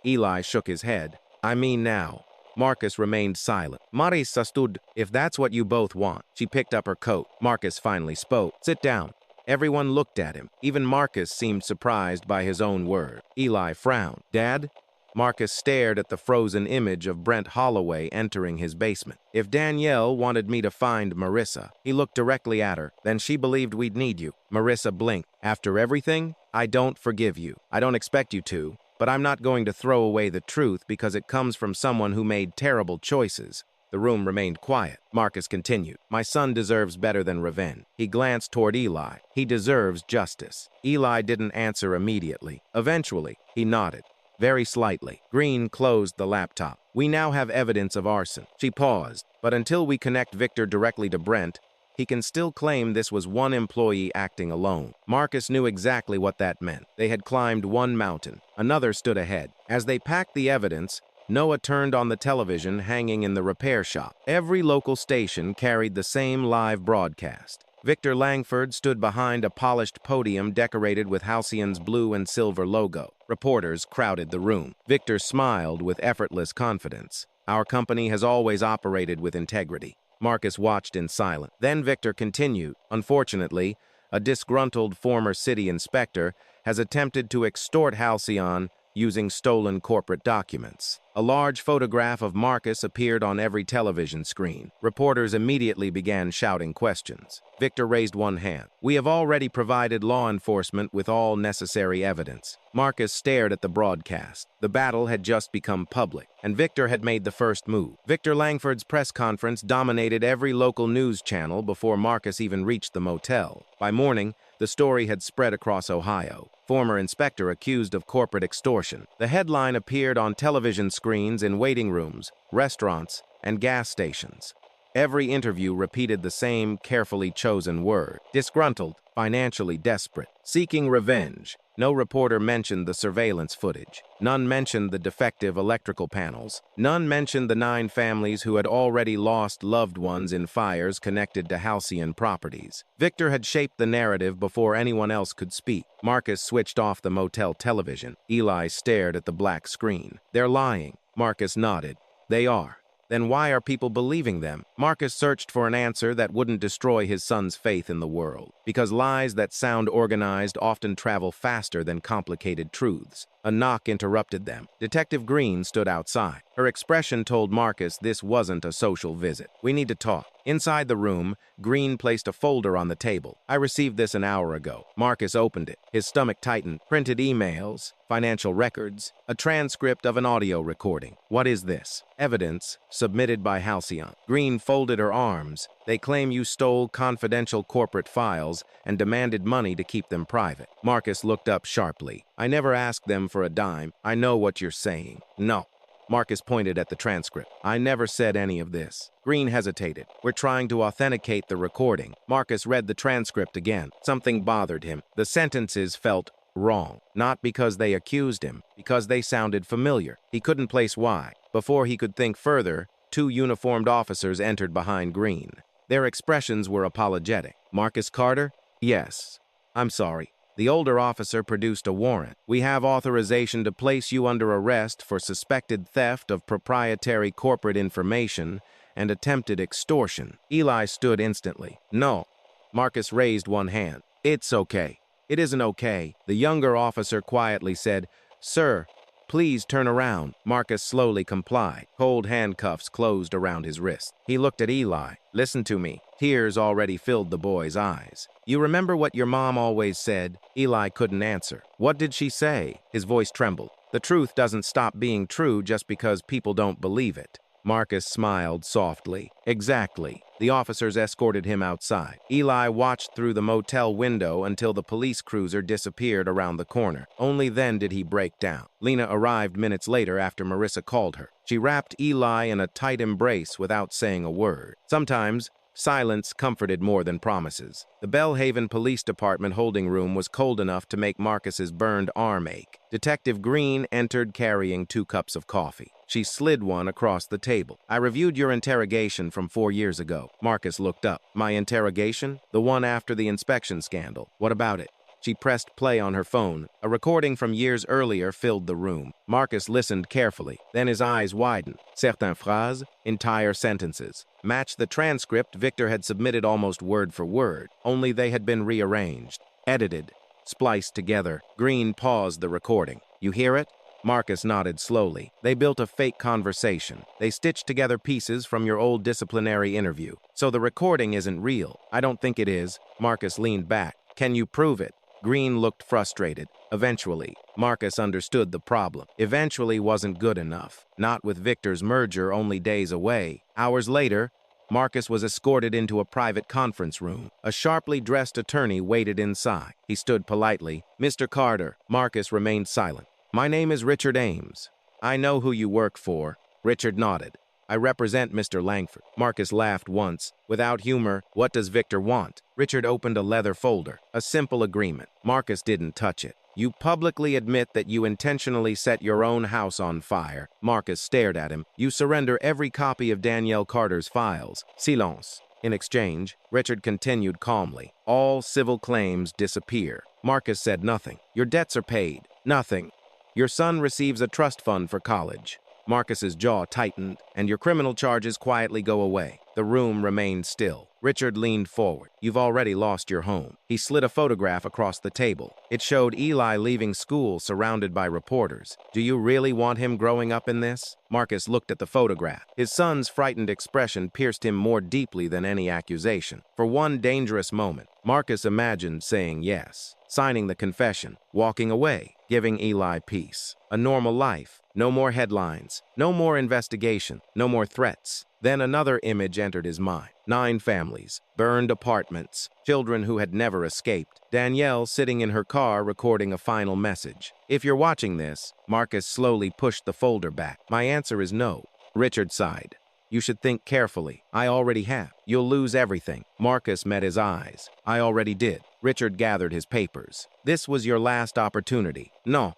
Eli shook his head. I mean now. Marcus remained silent. Marissa stood. If that's what you both want. She picked up her coat. Marcus finally spoke. Sit down. Everyone looked at him. Even Marcus seemed surprised by his own word. Eli frowned. Dad? Marcus stared at the frozen image of Brent Holloway entering his basement. If Danielle wanted me to find Marissa, he looked directly at her. Then she believed we'd need you. Marissa blinked. After everything, I don't forgive you. I don't expect you to. but I'm not going to throw away the truth because it comes from someone who made terrible choices. The room remained quiet. Marcus continued, "My son deserves better than revenge." He glanced toward Eli. "He deserves justice." Eli didn't answer immediately. Eventually, he nodded. Very slightly. Green closed the laptop. "We now have evidence of arson." She paused. "But until we connect Victor directly to Brent, he can still claim this was one employee acting alone." Marcus knew exactly what that meant. They had climbed one mountain. Another stood ahead. As they packed the evidence, Noah turned on the television hanging in the repair shop. Every local station carried the same live broadcast. Victor Langford stood behind a polished podium decorated with Halcyon's blue and silver logo. Reporters crowded the room. Victor smiled with effortless confidence. "Our company has always operated with integrity." Marcus watched in silence. Then Victor continued, "Unfortunately, a disgruntled former city inspector has attempted to extort Halcyon using stolen corporate documents." A large photograph of Marcus appeared on every television screen. Reporters immediately began shouting questions. Victor raised one hand. "We have already provided law enforcement with all necessary evidence." Marcus stared at the broadcast. The battle had just become public, and Victor had made the first move. Victor Langford's press conference dominated every local news channel before Marcus even reached the motel. By morning, the story had spread across Ohio. Former inspector accused of corporate extortion. The headline appeared on television screens in waiting rooms, restaurants, and gas stations. Every interview repeated the same carefully chosen word: disgruntled, financially desperate, seeking revenge. No reporter mentioned the surveillance footage. None mentioned the defective electrical panels. None mentioned the 9 families who had already lost loved ones in fires connected to Halcyon properties. Victor had shaped the narrative before anyone else could speak. Marcus switched off the motel television. Eli stared at the black screen. "They're lying." Marcus nodded. "They are." Then why are people believing them? Marcus searched for an answer that wouldn't destroy his son's faith in the world. Because lies that sound organized often travel faster than complicated truths. A knock interrupted them. Detective Green stood outside. Her expression told Marcus this wasn't a social visit. "We need to talk." Inside the room, Green placed a folder on the table. "I received this an hour ago." Marcus opened it. His stomach tightened. Printed emails, financial records, a transcript of an audio recording. "What is this?" "Evidence submitted by Halcyon." Green folded her arms. "They claim you stole confidential corporate files and demanded money to keep them private." Marcus looked up sharply. "I never asked them for a dime. I know what you're saying." "No." Marcus pointed at the transcript. "I never said any of this." Green hesitated. "We're trying to authenticate the recording." Marcus read the transcript again. Something bothered him. The sentences felt wrong. Not because they accused him, because they sounded familiar. He couldn't place why. Before he could think further, 2 uniformed officers entered behind Green. Their expressions were apologetic. "Marcus Carter?" "Yes. I'm sorry." The older officer produced a warrant. "We have authorization to place you under arrest for suspected theft of proprietary corporate information and attempted extortion." Eli stood instantly. "No." Marcus raised one hand. "It's okay." "It isn't okay." The younger officer quietly said, "Sir, please turn around." Marcus slowly complied. Cold handcuffs closed around his wrist. He looked at Eli. "Listen to me." Tears already filled the boy's eyes. "You remember what your mom always said?" Eli couldn't answer. "What did she say?" His voice trembled. "The truth doesn't stop being true just because people don't believe it." Marcus smiled softly. "Exactly." The officers escorted him outside. Eli watched through the motel window until the police cruiser disappeared around the corner. Only then did he break down. Lena arrived minutes later after Marissa called her. She wrapped Eli in a tight embrace without saying a word. Sometimes, silence comforted more than promises. The Bellhaven Police Department holding room was cold enough to make Marcus's burned arm ache. Detective Green entered carrying 2 cups of coffee. She slid one across the table. "I reviewed your interrogation from 4 years ago." Marcus looked up. "My interrogation?" "The one after the inspection scandal." "What about it?" She pressed play on her phone. A recording from years earlier filled the room. Marcus listened carefully. Then his eyes widened. Certaines phrases, entire sentences, matched the transcript Victor had submitted almost word for word, only they had been rearranged, edited, spliced together. Green paused the recording. "You hear it?" Marcus nodded slowly. "They built a fake conversation. They stitched together pieces from your old disciplinary interview. So the recording isn't real." "I don't think it is." Marcus leaned back. "Can you prove it?" Green looked frustrated. "Eventually." Marcus understood the problem. Eventually wasn't good enough. Not with Victor's merger only days away. Hours later, Marcus was escorted into a private conference room. A sharply dressed attorney waited inside. He stood politely. "Mr. Carter." Marcus remained silent. "My name is Richard Ames. I know who you work for." Richard nodded. "I represent Mr. Langford." Marcus laughed once. Without humor, "What does Victor want?" Richard opened a leather folder. "A simple agreement." Marcus didn't touch it. "You publicly admit that you intentionally set your own house on fire." Marcus stared at him. "You surrender every copy of Danielle Carter's files." Silence. In exchange, Richard continued calmly. "All civil claims disappear." Marcus said nothing. "Your debts are paid." "Nothing." "Your son receives a trust fund for college." Marcus's jaw tightened, "and your criminal charges quietly go away." The room remained still. Richard leaned forward. "You've already lost your home." He slid a photograph across the table. It showed Eli leaving school surrounded by reporters. "Do you really want him growing up in this?" Marcus looked at the photograph. His son's frightened expression pierced him more deeply than any accusation. For one dangerous moment, Marcus imagined saying yes, signing the confession, walking away, giving Eli peace. A normal life. No more headlines, no more investigation, no more threats. Then another image entered his mind. 9 families, burned apartments, children who had never escaped. Danielle sitting in her car recording a final message. "If you're watching this," Marcus slowly pushed the folder back. "My answer is no." Richard sighed. "You should think carefully." "I already have." "You'll lose everything." Marcus met his eyes. "I already did." Richard gathered his papers. "This was your last opportunity." "No,"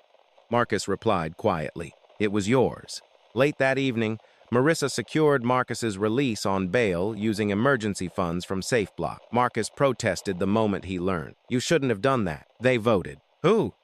Marcus replied quietly. "It was yours." Late that evening, Marissa secured Marcus's release on bail using emergency funds from SafeBlock. Marcus protested the moment he learned. "You shouldn't have done that." They voted. "Who?"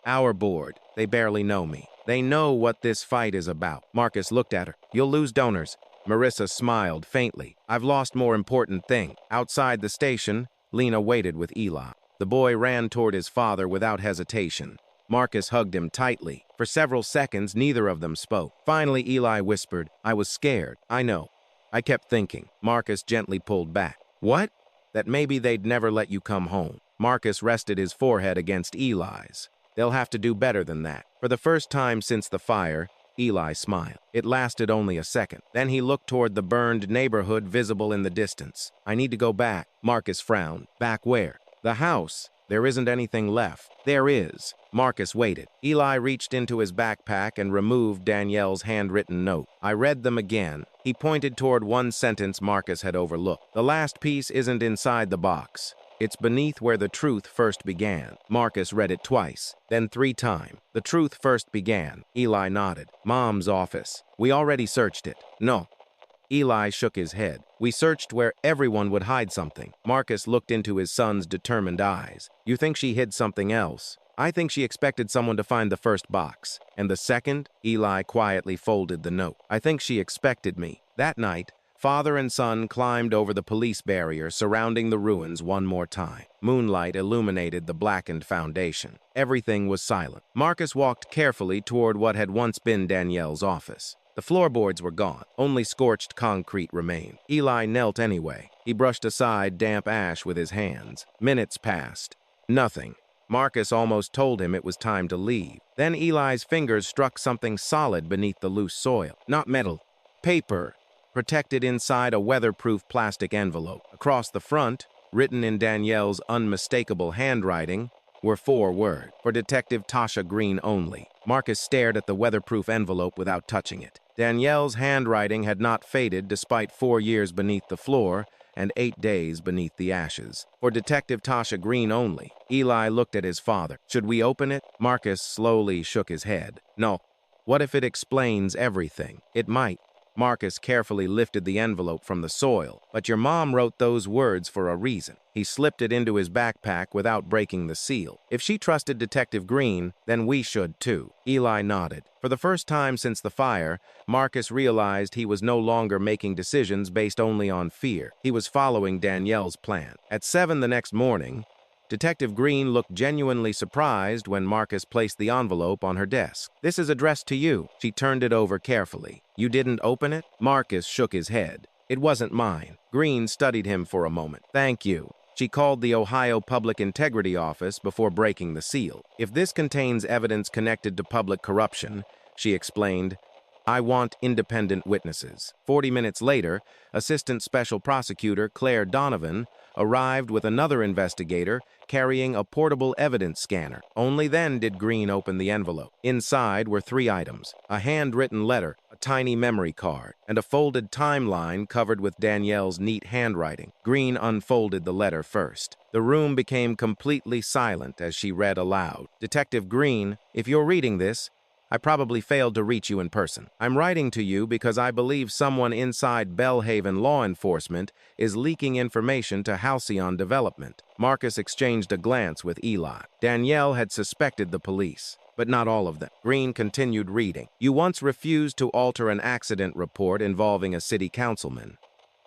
"Our board. They barely know me. They know what this fight is about." Marcus looked at her. "You'll lose donors." Marissa smiled faintly. "I've lost more important thing." Outside the station, Lena waited with Eli. The boy ran toward his father without hesitation. Marcus hugged him tightly. For several seconds, neither of them spoke. Finally, Eli whispered, "I was scared." "I know. I kept thinking." Marcus gently pulled back. "What?" "That maybe they'd never let you come home." Marcus rested his forehead against Eli's. "They'll have to do better than that." For the first time since the fire, Eli smiled. It lasted only a second. Then he looked toward the burned neighborhood visible in the distance. "I need to go back." Marcus frowned. "Back where?" "The house. There isn't anything left." "There is." Marcus waited. Eli reached into his backpack and removed Danielle's handwritten note. I read them again. He pointed toward one sentence Marcus had overlooked. "The last piece isn't inside the box. It's beneath where the truth first began." Marcus read it twice, then 3 times. "The truth first began." Eli nodded. "Mom's office. We already searched it." "No." Eli shook his head. "We searched where everyone would hide something." Marcus looked into his son's determined eyes. "You think she hid something else?" "I think she expected someone to find the first box." "And the second?" Eli quietly folded the note. "I think she expected me." That night, father and son climbed over the police barrier surrounding the ruins one more time. Moonlight illuminated the blackened foundation. Everything was silent. Marcus walked carefully toward what had once been Danielle's office. The floorboards were gone. Only scorched concrete remained. Eli knelt anyway. He brushed aside damp ash with his hands. Minutes passed. Nothing. Marcus almost told him it was time to leave. Then Eli's fingers struck something solid beneath the loose soil. Not metal. Paper. Protected inside a weatherproof plastic envelope. Across the front, written in Danielle's unmistakable handwriting, were 4 words. "For Detective Tasha Green only." Marcus stared at the weatherproof envelope without touching it. Danielle's handwriting had not faded despite 4 years beneath the floor and 8 days beneath the ashes. "For Detective Tasha Green only." Eli looked at his father. "Should we open it?" Marcus slowly shook his head. "No." "What if it explains everything?" "It might." Marcus carefully lifted the envelope from the soil. "But your mom wrote those words for a reason." He slipped it into his backpack without breaking the seal. "If she trusted Detective Green, then we should too." Eli nodded. For the first time since the fire, Marcus realized he was no longer making decisions based only on fear. He was following Danielle's plan. At 7 the next morning, Detective Green looked genuinely surprised when Marcus placed the envelope on her desk. "This is addressed to you." She turned it over carefully. "You didn't open it?" Marcus shook his head. "It wasn't mine." Green studied him for a moment. "Thank you." She called the Ohio Public Integrity Office before breaking the seal. If this contains evidence connected to public corruption, she explained, I want independent witnesses. 40 minutes later, Assistant Special Prosecutor Claire Donovan arrived with another investigator carrying a portable evidence scanner. Only then did Green open the envelope. Inside were 3 items: a handwritten letter, a tiny memory card, and a folded timeline covered with Danielle's neat handwriting. Green unfolded the letter first. The room became completely silent as she read aloud. Detective Green, if you're reading this, I probably failed to reach you in person. I'm writing to you because I believe someone inside Bellhaven law enforcement is leaking information to Halcyon Development. Marcus exchanged a glance with Eli. Danielle had suspected the police, but not all of them. Green continued reading. You once refused to alter an accident report involving a city councilman.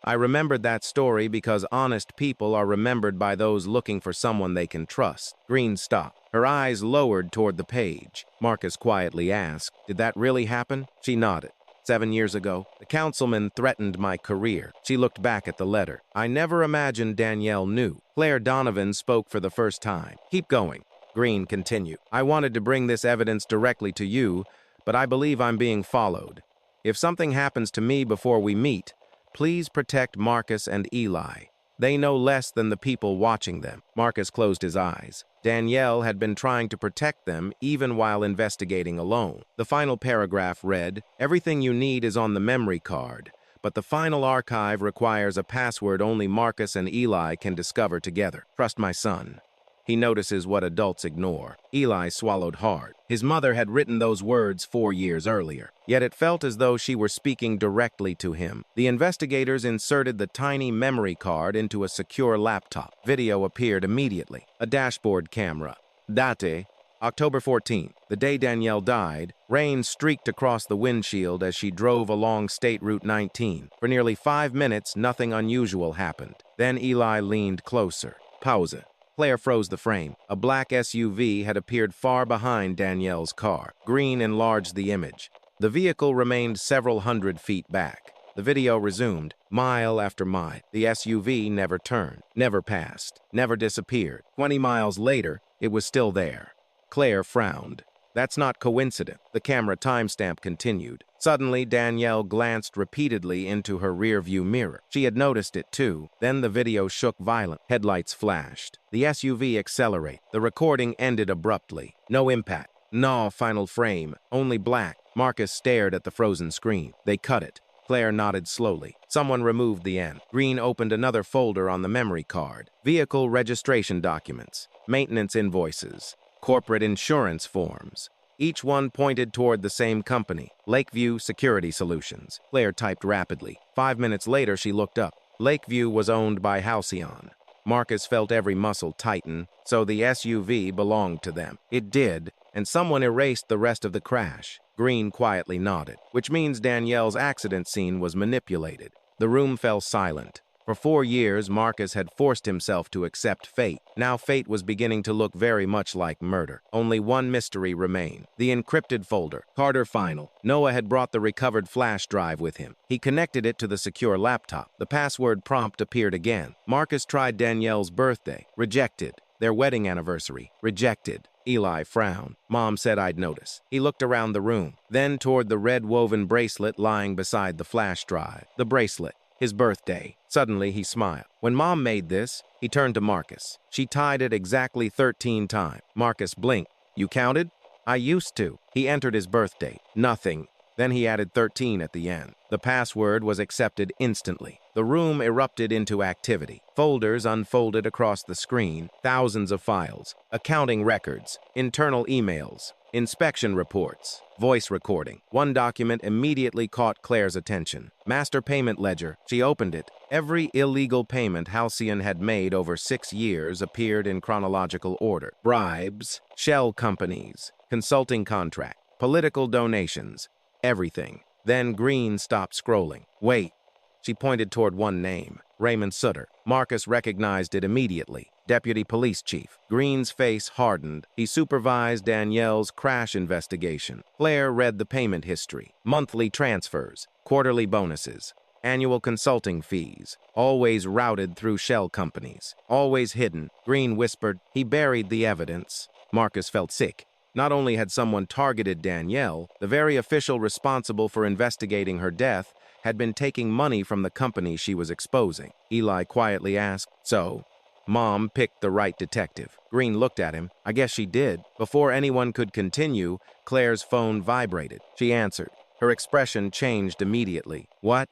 I remembered that story because honest people are remembered by those looking for someone they can trust. Green stopped. Her eyes lowered toward the page. Marcus quietly asked, Did that really happen? She nodded. 7 years ago, the councilman threatened my career. She looked back at the letter. I never imagined Danielle knew. Claire Donovan spoke for the first time. Keep going. Green continued. I wanted to bring this evidence directly to you, but I believe I'm being followed. If something happens to me before we meet, please protect Marcus and Eli. They know less than the people watching them. Marcus closed his eyes. Danielle had been trying to protect them even while investigating alone. The final paragraph read, Everything you need is on the memory card, but the final archive requires a password only Marcus and Eli can discover together. Trust my son. He notices what adults ignore. Eli swallowed hard. His mother had written those words 4 years earlier, yet it felt as though she were speaking directly to him. The investigators inserted the tiny memory card into a secure laptop. Video appeared immediately. A dashboard camera. Date, October 14th, the day Danielle died. Rain streaked across the windshield as she drove along State Route 19. For nearly 5 minutes, nothing unusual happened. Then Eli leaned closer. Pause. Claire froze the frame. A black SUV had appeared far behind Danielle's car. Green enlarged the image. The vehicle remained several hundred feet back. The video resumed, mile after mile. The SUV never turned, never passed, never disappeared. 20 miles later, it was still there. Claire frowned. That's not coincident. The camera timestamp continued. Suddenly, Danielle glanced repeatedly into her rearview mirror. She had noticed it too. Then the video shook violently. Headlights flashed. The SUV accelerated. The recording ended abruptly. No impact. No final frame. Only black. Marcus stared at the frozen screen. They cut it. Claire nodded slowly. Someone removed the end. Green opened another folder on the memory card. Vehicle registration documents. Maintenance invoices. Corporate insurance forms. Each one pointed toward the same company, Lakeview Security Solutions. Claire typed rapidly. 5 minutes later, she looked up. Lakeview was owned by Halcyon. Marcus felt every muscle tighten, so the SUV belonged to them. It did, and someone erased the rest of the crash. Green quietly nodded, which means Danielle's accident scene was manipulated. The room fell silent. For 4 years, Marcus had forced himself to accept fate. Now fate was beginning to look very much like murder. Only one mystery remained. The encrypted folder. Carter Final. Noah had brought the recovered flash drive with him. He connected it to the secure laptop. The password prompt appeared again. Marcus tried Danielle's birthday. Rejected. Their wedding anniversary. Rejected. Eli frowned. Mom said I'd notice. He looked around the room, then toward the red woven bracelet lying beside the flash drive. The bracelet. His birthday. Suddenly, he smiled. When Mom made this, he turned to Marcus. She tied it exactly 13 times. Marcus blinked. You counted? I used to. He entered his birthday. Nothing. Then he added 13 at the end. The password was accepted instantly. The room erupted into activity. Folders unfolded across the screen. Thousands of files. Accounting records. Internal emails. Inspection reports. Voice recording. One document immediately caught Claire's attention. Master payment ledger. She opened it. Every illegal payment Halcyon had made over 6 years appeared in chronological order. Bribes, shell companies, consulting contract, political donations, everything. Then Green stopped scrolling. Wait. She pointed toward one name, Raymond Sutter. Marcus recognized it immediately. Deputy Police Chief. Green's face hardened. He supervised Danielle's crash investigation. Claire read the payment history. Monthly transfers. Quarterly bonuses. Annual consulting fees, always routed through shell companies, always hidden. Green whispered, he buried the evidence. Marcus felt sick. Not only had someone targeted Danielle, the very official responsible for investigating her death had been taking money from the company she was exposing. Eli quietly asked, "So, Mom picked the right detective?" Green looked at him. "I guess she did." Before anyone could continue, Claire's phone vibrated. She answered. Her expression changed immediately. "What?"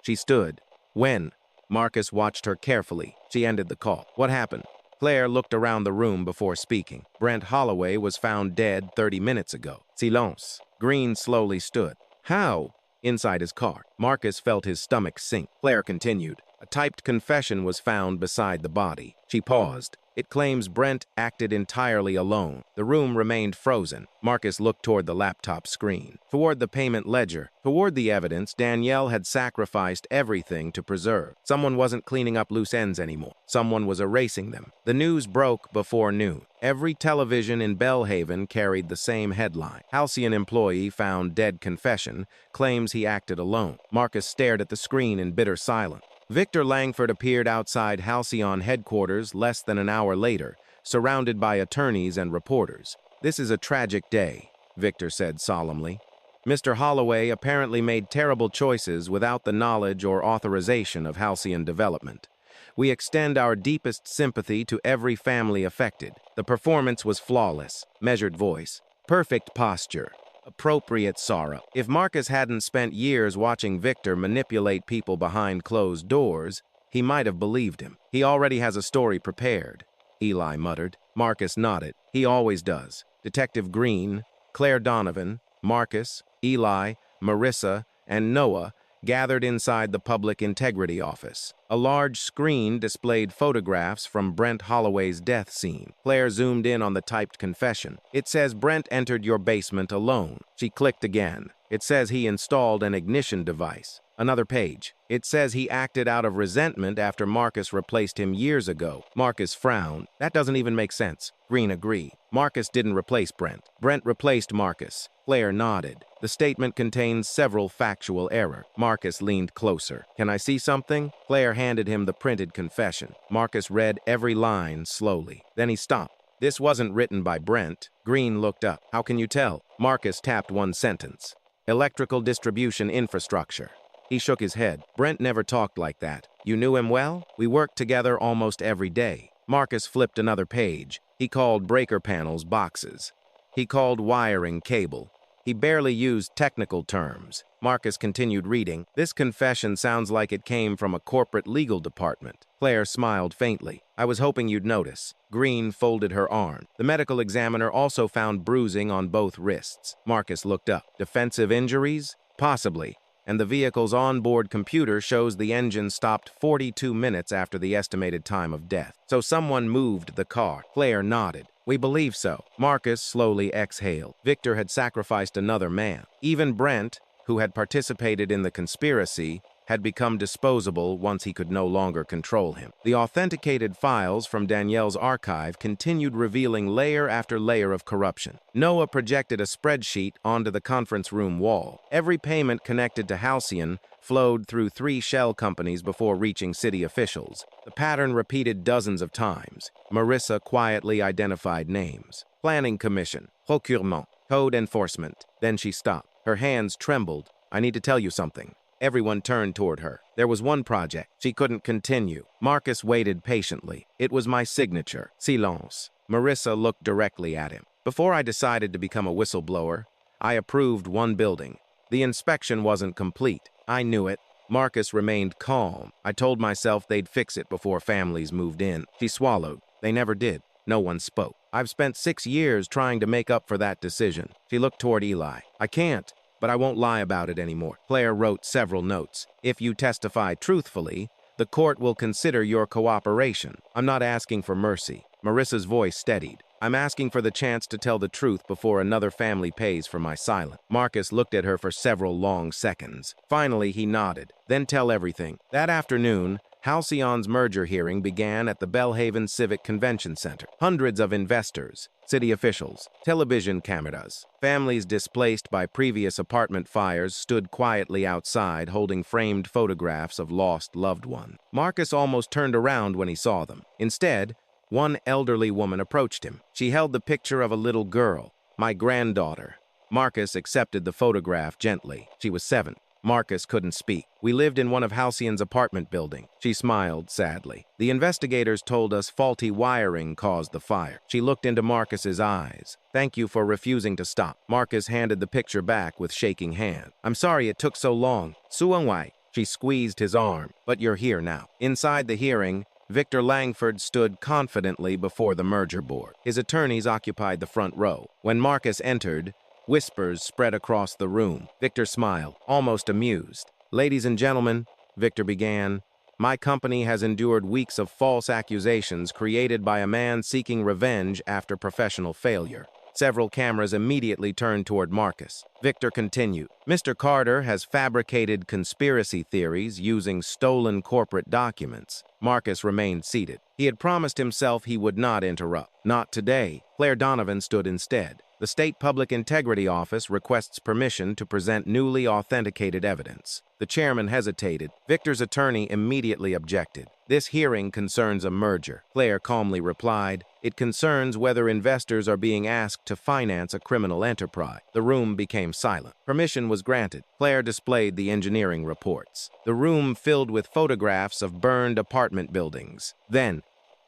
She stood. "When?" Marcus watched her carefully. She ended the call. "What happened?" Claire looked around the room before speaking. "Brent Holloway was found dead 30 minutes ago." Silence. Green slowly stood. "How?" Inside his car. Marcus felt his stomach sink. Claire continued. "A typed confession was found beside the body." She paused. "It claims Brent acted entirely alone." The room remained frozen. Marcus looked toward the laptop screen, toward the payment ledger, toward the evidence Danielle had sacrificed everything to preserve. Someone wasn't cleaning up loose ends anymore. Someone was erasing them. The news broke before noon. Every television in Bellhaven carried the same headline. Halcyon employee found dead confession, claims he acted alone. Marcus stared at the screen in bitter silence. Victor Langford appeared outside Halcyon headquarters less than an hour later, surrounded by attorneys and reporters. "This is a tragic day," Victor said solemnly. "Mr. Holloway apparently made terrible choices without the knowledge or authorization of Halcyon Development. We extend our deepest sympathy to every family affected. The performance was flawless, measured voice, perfect posture, appropriate sorrow." If Marcus hadn't spent years watching Victor manipulate people behind closed doors, he might have believed him. "He already has a story prepared," Eli muttered. Marcus nodded. "He always does." Detective Green, Claire Donovan, Marcus, Eli, Marissa, and Noah gathered inside the Public Integrity Office. A large screen displayed photographs from Brent Holloway's death scene. Claire zoomed in on the typed confession. "It says Brent entered your basement alone." She clicked again. "It says he installed an ignition device." Another page. "It says he acted out of resentment after Marcus replaced him years ago." Marcus frowned. "That doesn't even make sense." Green agreed. "Marcus didn't replace Brent. Brent replaced Marcus." Claire nodded. "The statement contains several factual errors." Marcus leaned closer. "Can I see something?" Claire handed him the printed confession. Marcus read every line slowly. Then he stopped. "This wasn't written by Brent." Green looked up. "How can you tell?" Marcus tapped one sentence. "Electrical distribution infrastructure." He shook his head. "Brent never talked like that." "You knew him well?" "We worked together almost every day." Marcus flipped another page. "He called breaker panels boxes. He called wiring cable. He barely used technical terms." Marcus continued reading. "This confession sounds like it came from a corporate legal department." Claire smiled faintly. "I was hoping you'd notice." Green folded her arm. "The medical examiner also found bruising on both wrists." Marcus looked up. "Defensive injuries?" "Possibly. And the vehicle's onboard computer shows the engine stopped 42 minutes after the estimated time of death. So someone moved the car." Claire nodded. "We believe so." Marcus slowly exhaled. Victor had sacrificed another man. Even Brent, who had participated in the conspiracy, had become disposable once he could no longer control him. The authenticated files from Danielle's archive continued revealing layer after layer of corruption. Noah projected a spreadsheet onto the conference room wall. Every payment connected to Halcyon flowed through 3 shell companies before reaching city officials. The pattern repeated dozens of times. Marissa quietly identified names. Planning Commission, Procurement, Code Enforcement. Then she stopped. Her hands trembled. "I need to tell you something." Everyone turned toward her. There was one project. She couldn't continue. Marcus waited patiently. "It was my signature." Silence. Marissa looked directly at him. "Before I decided to become a whistleblower, I approved one building. The inspection wasn't complete. I knew it." Marcus remained calm. "I told myself they'd fix it before families moved in." She swallowed. "They never did." No one spoke. "I've spent 6 years trying to make up for that decision." She looked toward Eli. "I can't. But I won't lie about it anymore." Claire wrote several notes. "If you testify truthfully, the court will consider your cooperation. I'm not asking for mercy." Marissa's voice steadied. "I'm asking for the chance to tell the truth before another family pays for my silence." Marcus looked at her for several long seconds. Finally, he nodded. "Then tell everything." That afternoon, Halcyon's merger hearing began at the Belhaven Civic Convention Center. Hundreds of investors, city officials, television cameras, families displaced by previous apartment fires stood quietly outside holding framed photographs of lost loved ones. Marcus almost turned around when he saw them. Instead, one elderly woman approached him. She held the picture of a little girl, my granddaughter. Marcus accepted the photograph gently. She was 7. Marcus couldn't speak. We lived in one of Halcyon's apartment buildings. She smiled sadly. The investigators told us faulty wiring caused the fire. She looked into Marcus's eyes. Thank you for refusing to stop. Marcus handed the picture back with shaking hand. I'm sorry it took so long. Suangwai. She squeezed his arm. But you're here now. Inside the hearing, Victor Langford stood confidently before the merger board. His attorneys occupied the front row. When Marcus entered, whispers spread across the room. Victor smiled, almost amused. Ladies and gentlemen, Victor began, my company has endured weeks of false accusations created by a man seeking revenge after professional failure. Several cameras immediately turned toward Marcus. Victor continued, Mr. Carter has fabricated conspiracy theories using stolen corporate documents. Marcus remained seated. He had promised himself he would not interrupt. Not today. Claire Donovan stood instead. The State Public Integrity Office requests permission to present newly authenticated evidence. The chairman hesitated. Victor's attorney immediately objected. This hearing concerns a merger. Claire calmly replied, it concerns whether investors are being asked to finance a criminal enterprise. The room became silent. Permission was granted. Claire displayed the engineering reports. The room filled with photographs of burned apartment buildings. Then,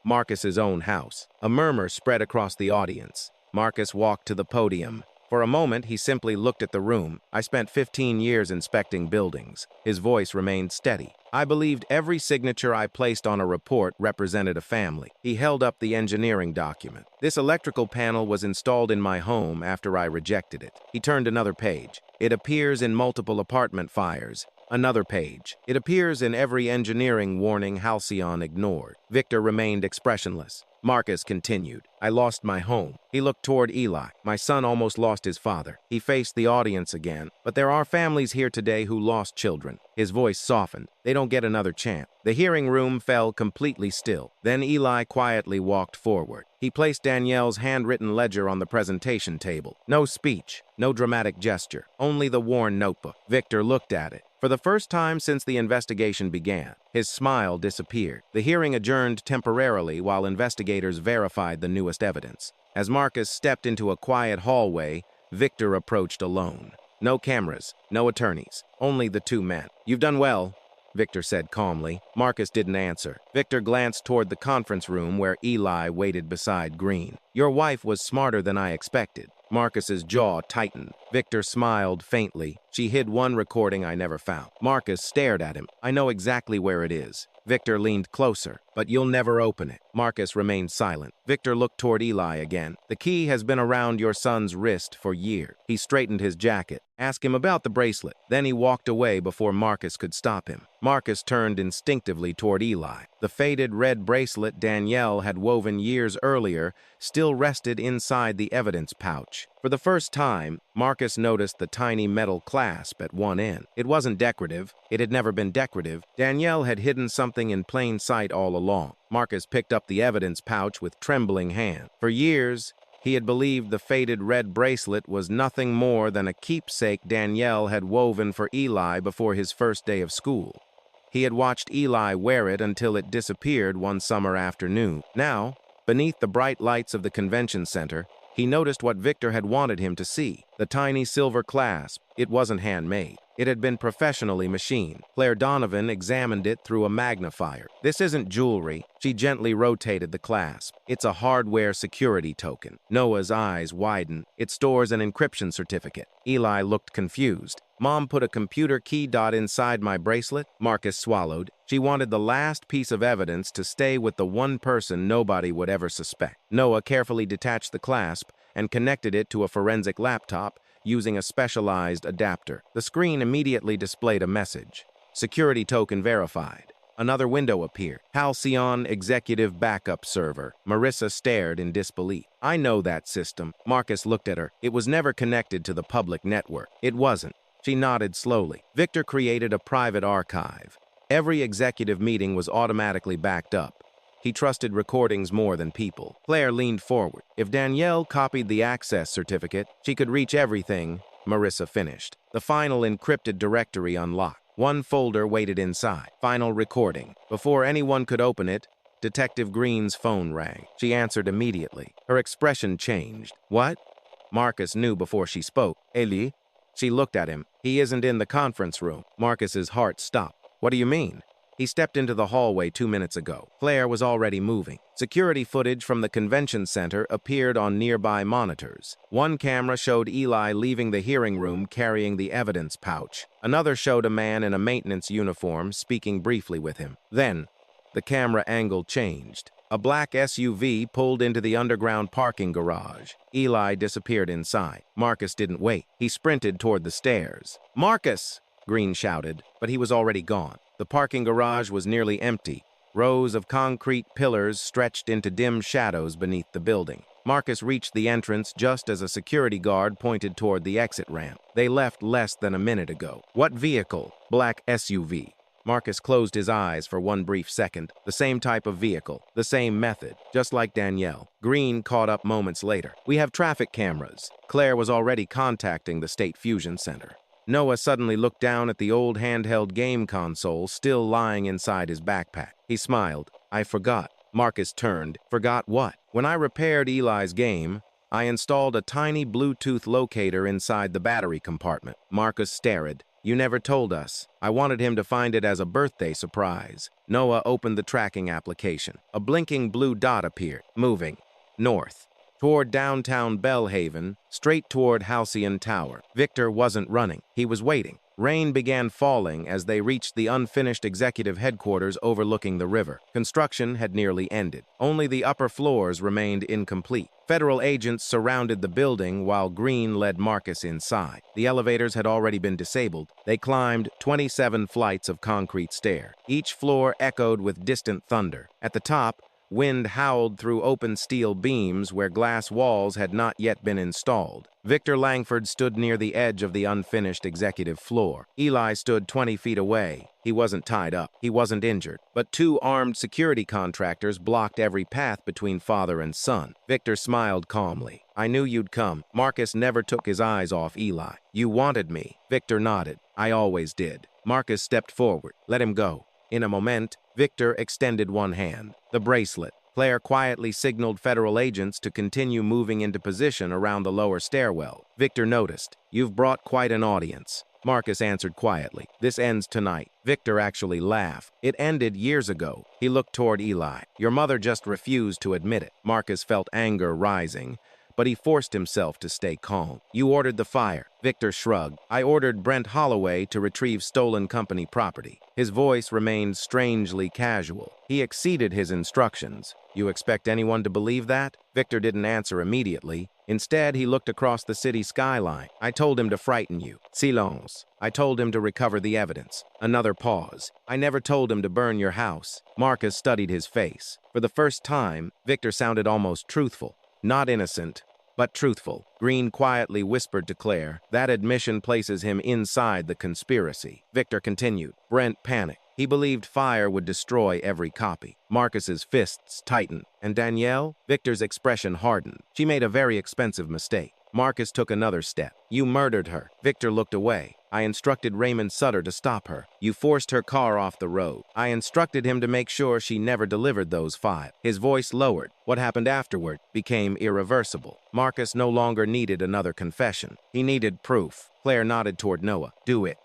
Marcus's own house. A murmur spread across the audience. Marcus walked to the podium. For a moment, he simply looked at the room. I spent 15 years inspecting buildings. His voice remained steady. I believed every signature I placed on a report represented a family. He held up the engineering document. This electrical panel was installed in my home after I rejected it. He turned another page. It appears in multiple apartment fires. Another page. It appears in every engineering warning Halcyon ignored. Victor remained expressionless. Marcus continued, I lost my home. He looked toward Eli. My son almost lost his father. He faced the audience again. But there are families here today who lost children. His voice softened. They don't get another chance. The hearing room fell completely still. Then Eli quietly walked forward. He placed Danielle's handwritten ledger on the presentation table. No speech, no dramatic gesture, only the worn notebook. Victor looked at it. For the first time since the investigation began, his smile disappeared. The hearing adjourned temporarily while investigators verified the newest evidence. As Marcus stepped into a quiet hallway, Victor approached alone. No cameras, no attorneys, only the two men. You've done well, Victor said calmly. Marcus didn't answer. Victor glanced toward the conference room where Eli waited beside Green. Your wife was smarter than I expected. Marcus's jaw tightened. Victor smiled faintly. She hid one recording I never found. Marcus stared at him. I know exactly where it is. Victor leaned closer. But you'll never open it. Marcus remained silent. Victor looked toward Eli again. The key has been around your son's wrist for years. He straightened his jacket. Ask him about the bracelet. Then he walked away before Marcus could stop him. Marcus turned instinctively toward Eli. The faded red bracelet Danielle had woven years earlier still rested inside the evidence pouch. For the first time, Marcus noticed the tiny metal clasp at one end. It wasn't decorative. It had never been decorative. Danielle had hidden something in plain sight all along. Marcus picked up the evidence pouch with trembling hand. For years, he had believed the faded red bracelet was nothing more than a keepsake Danielle had woven for Eli before his first day of school. He had watched Eli wear it until it disappeared one summer afternoon. Now, beneath the bright lights of the convention center, he noticed what Victor had wanted him to see. The tiny silver clasp. It wasn't handmade. It had been professionally machined. Claire Donovan examined it through a magnifier. This isn't jewelry. She gently rotated the clasp. It's a hardware security token. Noah's eyes widened. It stores an encryption certificate. Eli looked confused. Mom put a computer key dot inside my bracelet. Marcus swallowed. She wanted the last piece of evidence to stay with the one person nobody would ever suspect. Noah carefully detached the clasp and connected it to a forensic laptop using a specialized adapter. The screen immediately displayed a message. Security token verified. Another window appeared. Halcyon Executive Backup Server. Marissa stared in disbelief. I know that system. Marcus looked at her. It was never connected to the public network. It wasn't. She nodded slowly. Victor created a private archive. Every executive meeting was automatically backed up. He trusted recordings more than people. Claire leaned forward. If Danielle copied the access certificate, she could reach everything. Marissa finished. The final encrypted directory unlocked. One folder waited inside. Final recording. Before anyone could open it, Detective Green's phone rang. She answered immediately. Her expression changed. What? Marcus knew before she spoke. Eli? She looked at him. He isn't in the conference room. Marcus's heart stopped. What do you mean? He stepped into the hallway 2 minutes ago. Claire was already moving. Security footage from the convention center appeared on nearby monitors. One camera showed Eli leaving the hearing room carrying the evidence pouch. Another showed a man in a maintenance uniform speaking briefly with him. Then, the camera angle changed. A black SUV pulled into the underground parking garage. Eli disappeared inside. Marcus didn't wait. He sprinted toward the stairs. "Marcus!" Green shouted, but he was already gone. The parking garage was nearly empty. Rows of concrete pillars stretched into dim shadows beneath the building. Marcus reached the entrance just as a security guard pointed toward the exit ramp. They left less than a minute ago. What vehicle? Black SUV. Marcus closed his eyes for one brief second. The same type of vehicle, the same method, just like Danielle. Green caught up moments later. "We have traffic cameras." Claire was already contacting the State Fusion Center. Noah suddenly looked down at the old handheld game console still lying inside his backpack. He smiled. "I forgot." Marcus turned. "Forgot what?" "When I repaired Eli's game, I installed a tiny Bluetooth locator inside the battery compartment." Marcus stared. "You never told us." "I wanted him to find it as a birthday surprise." Noah opened the tracking application. A blinking blue dot appeared, moving north, toward downtown Bellhaven, straight toward Halcyon Tower. Victor wasn't running. He was waiting. Rain began falling as they reached the unfinished executive headquarters overlooking the river. Construction had nearly ended. Only the upper floors remained incomplete. Federal agents surrounded the building while Green led Marcus inside. The elevators had already been disabled. They climbed 27 flights of concrete stair. Each floor echoed with distant thunder. At the top, wind howled through open steel beams where glass walls had not yet been installed. Victor Langford stood near the edge of the unfinished executive floor. Eli stood 20 feet away. He wasn't tied up. He wasn't injured. But 2 armed security contractors blocked every path between father and son. Victor smiled calmly. "I knew you'd come." Marcus never took his eyes off Eli. "You wanted me." Victor nodded. "I always did." Marcus stepped forward. "Let him go." In a moment, Victor extended one hand. The bracelet. Claire quietly signaled federal agents to continue moving into position around the lower stairwell. Victor noticed. "You've brought quite an audience." Marcus answered quietly. "This ends tonight." Victor actually laughed. "It ended years ago." He looked toward Eli. "Your mother just refused to admit it." Marcus felt anger rising, but he forced himself to stay calm. "You ordered the fire." Victor shrugged. "I ordered Brent Holloway to retrieve stolen company property." His voice remained strangely casual. He exceeded his instructions. "You expect anyone to believe that?" Victor didn't answer immediately. Instead, he looked across the city skyline. "I told him to frighten you." Silence. "I told him to recover the evidence." Another pause. "I never told him to burn your house." Marcus studied his face. For the first time, Victor sounded almost truthful. Not innocent, but truthful. Green quietly whispered to Claire, "That admission places him inside the conspiracy." Victor continued. "Brent panicked. He believed fire would destroy every copy." Marcus's fists tightened. "And Danielle?" Victor's expression hardened. "She made a very expensive mistake." Marcus took another step. "You murdered her." Victor looked away. "I instructed Raymond Sutter to stop her. You forced her car off the road. I instructed him to make sure she never delivered those 5. His voice lowered. What happened afterward became irreversible. Marcus no longer needed another confession. He needed proof. Claire nodded toward Noah. "Do it."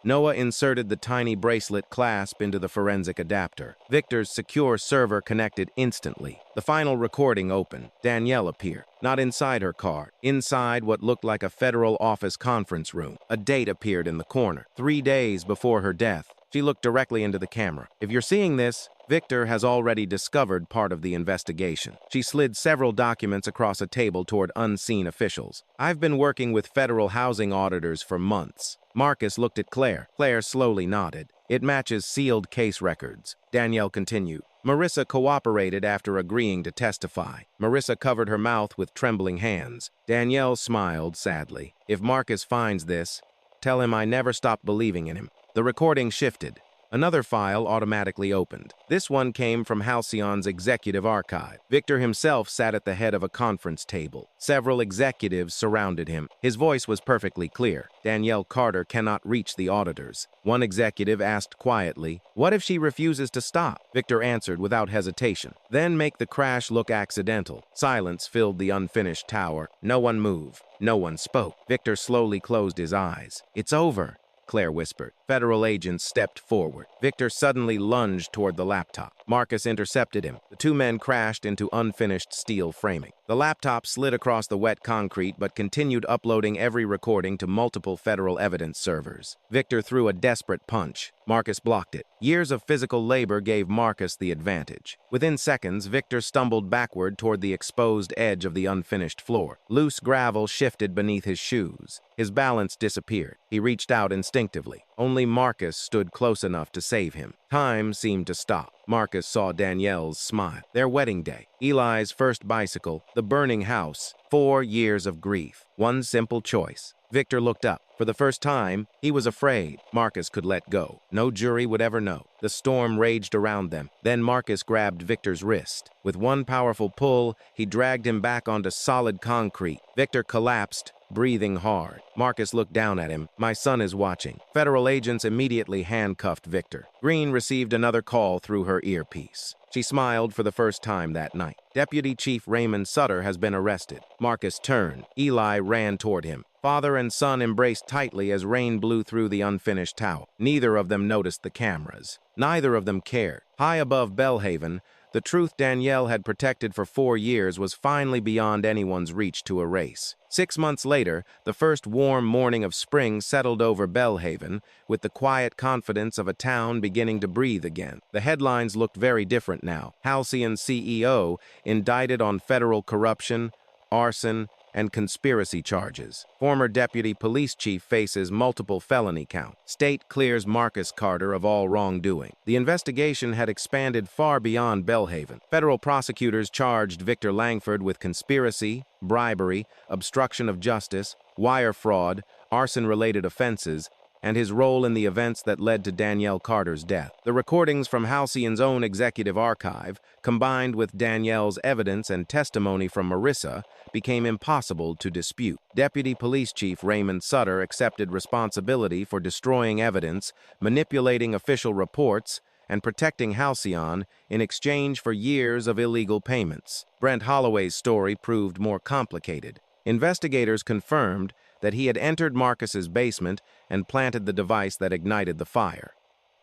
Noah inserted the tiny bracelet clasp into the forensic adapter. Victor's secure server connected instantly. The final recording opened. Danielle appeared. Not inside her car. Inside what looked like a federal office conference room. A date appeared in the corner. 3 days before her death. She looked directly into the camera. "If you're seeing this, Victor has already discovered part of the investigation." She slid several documents across a table toward unseen officials. "I've been working with federal housing auditors for months." Marcus looked at Claire. Claire slowly nodded. "It matches sealed case records." Danielle continued. "Marissa cooperated after agreeing to testify." Marissa covered her mouth with trembling hands. Danielle smiled sadly. "If Marcus finds this, tell him I never stopped believing in him." The recording shifted. Another file automatically opened. This one came from Halcyon's executive archive. Victor himself sat at the head of a conference table. Several executives surrounded him. His voice was perfectly clear. Danielle Carter cannot reach the auditors. One executive asked quietly, "What if she refuses to stop?" Victor answered without hesitation. "Then make the crash look accidental." Silence filled the unfinished tower. No one moved. No one spoke. Victor slowly closed his eyes. "It's over," Claire whispered. Federal agents stepped forward. Victor suddenly lunged toward the laptop. Marcus intercepted him. The two men crashed into unfinished steel framing. The laptop slid across the wet concrete but continued uploading every recording to multiple federal evidence servers. Victor threw a desperate punch. Marcus blocked it. Years of physical labor gave Marcus the advantage. Within seconds, Victor stumbled backward toward the exposed edge of the unfinished floor. Loose gravel shifted beneath his shoes. His balance disappeared. He reached out instinctively. Only Marcus stood close enough to save him. Time seemed to stop. Marcus saw Danielle's smile. Their wedding day. Eli's first bicycle. The burning house. 4 years of grief. One simple choice. Victor looked up. For the first time, he was afraid Marcus could let go. No jury would ever know. The storm raged around them. Then Marcus grabbed Victor's wrist. With one powerful pull, he dragged him back onto solid concrete. Victor collapsed, breathing hard. Marcus looked down at him. "My son is watching." Federal agents immediately handcuffed Victor. Green received another call through her earpiece. She smiled for the first time that night. Deputy Chief Raymond Sutter has been arrested. Marcus turned. Eli ran toward him. Father and son embraced tightly as rain blew through the unfinished tower. Neither of them noticed the cameras. Neither of them cared. High above Belhaven, the truth Danielle had protected for 4 years was finally beyond anyone's reach to erase. 6 months later, the first warm morning of spring settled over Belhaven, with the quiet confidence of a town beginning to breathe again. The headlines looked very different now. Halcyon CEO indicted on federal corruption, arson, and conspiracy charges. Former deputy police chief faces multiple felony counts. State clears Marcus Carter of all wrongdoing. The investigation had expanded far beyond Belhaven. Federal prosecutors charged Victor Langford with conspiracy, bribery, obstruction of justice, wire fraud, arson-related offenses, and his role in the events that led to Danielle Carter's death. The recordings from Halcyon's own executive archive, combined with Danielle's evidence and testimony from Marissa, became impossible to dispute. Deputy Police Chief Raymond Sutter accepted responsibility for destroying evidence, manipulating official reports, and protecting Halcyon in exchange for years of illegal payments. Brent Holloway's story proved more complicated. Investigators confirmed that he had entered Marcus's basement and planted the device that ignited the fire.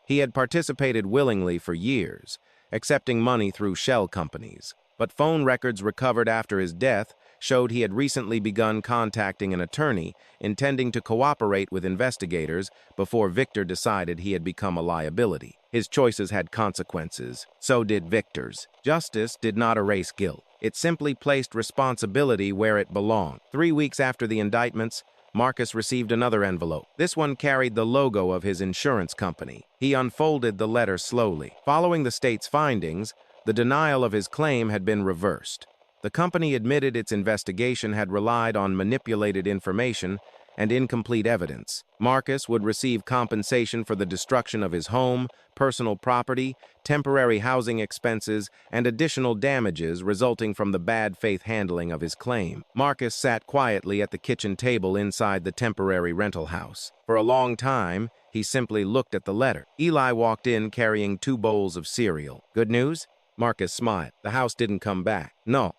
He had participated willingly for years, accepting money through shell companies, but phone records recovered after his death showed he had recently begun contacting an attorney intending to cooperate with investigators before Victor decided he had become a liability. His choices had consequences. So did Victor's. Justice did not erase guilt. It simply placed responsibility where it belonged. 3 weeks after the indictments, Marcus received another envelope. This one carried the logo of his insurance company. He unfolded the letter slowly. Following the state's findings, the denial of his claim had been reversed. The company admitted its investigation had relied on manipulated information and incomplete evidence. Marcus would receive compensation for the destruction of his home, personal property, temporary housing expenses, and additional damages resulting from the bad faith handling of his claim. Marcus sat quietly at the kitchen table inside the temporary rental house. For a long time, he simply looked at the letter. Eli walked in carrying 2 bowls of cereal. "Good news?" Marcus smiled. "The house didn't come back." "No.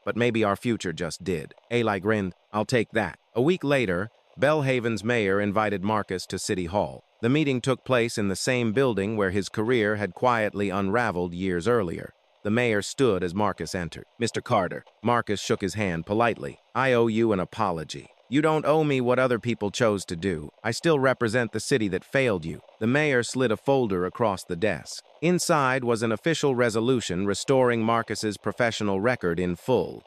But maybe our future just did." Eli grinned. "I'll take that." A week later, Belhaven's mayor invited Marcus to City Hall. The meeting took place in the same building where his career had quietly unraveled years earlier. The mayor stood as Marcus entered. "Mr. Carter." Marcus shook his hand politely. "I owe you an apology. You don't owe me what other people chose to do. I still represent the city that failed you." The mayor slid a folder across the desk. Inside was an official resolution restoring Marcus's professional record in full.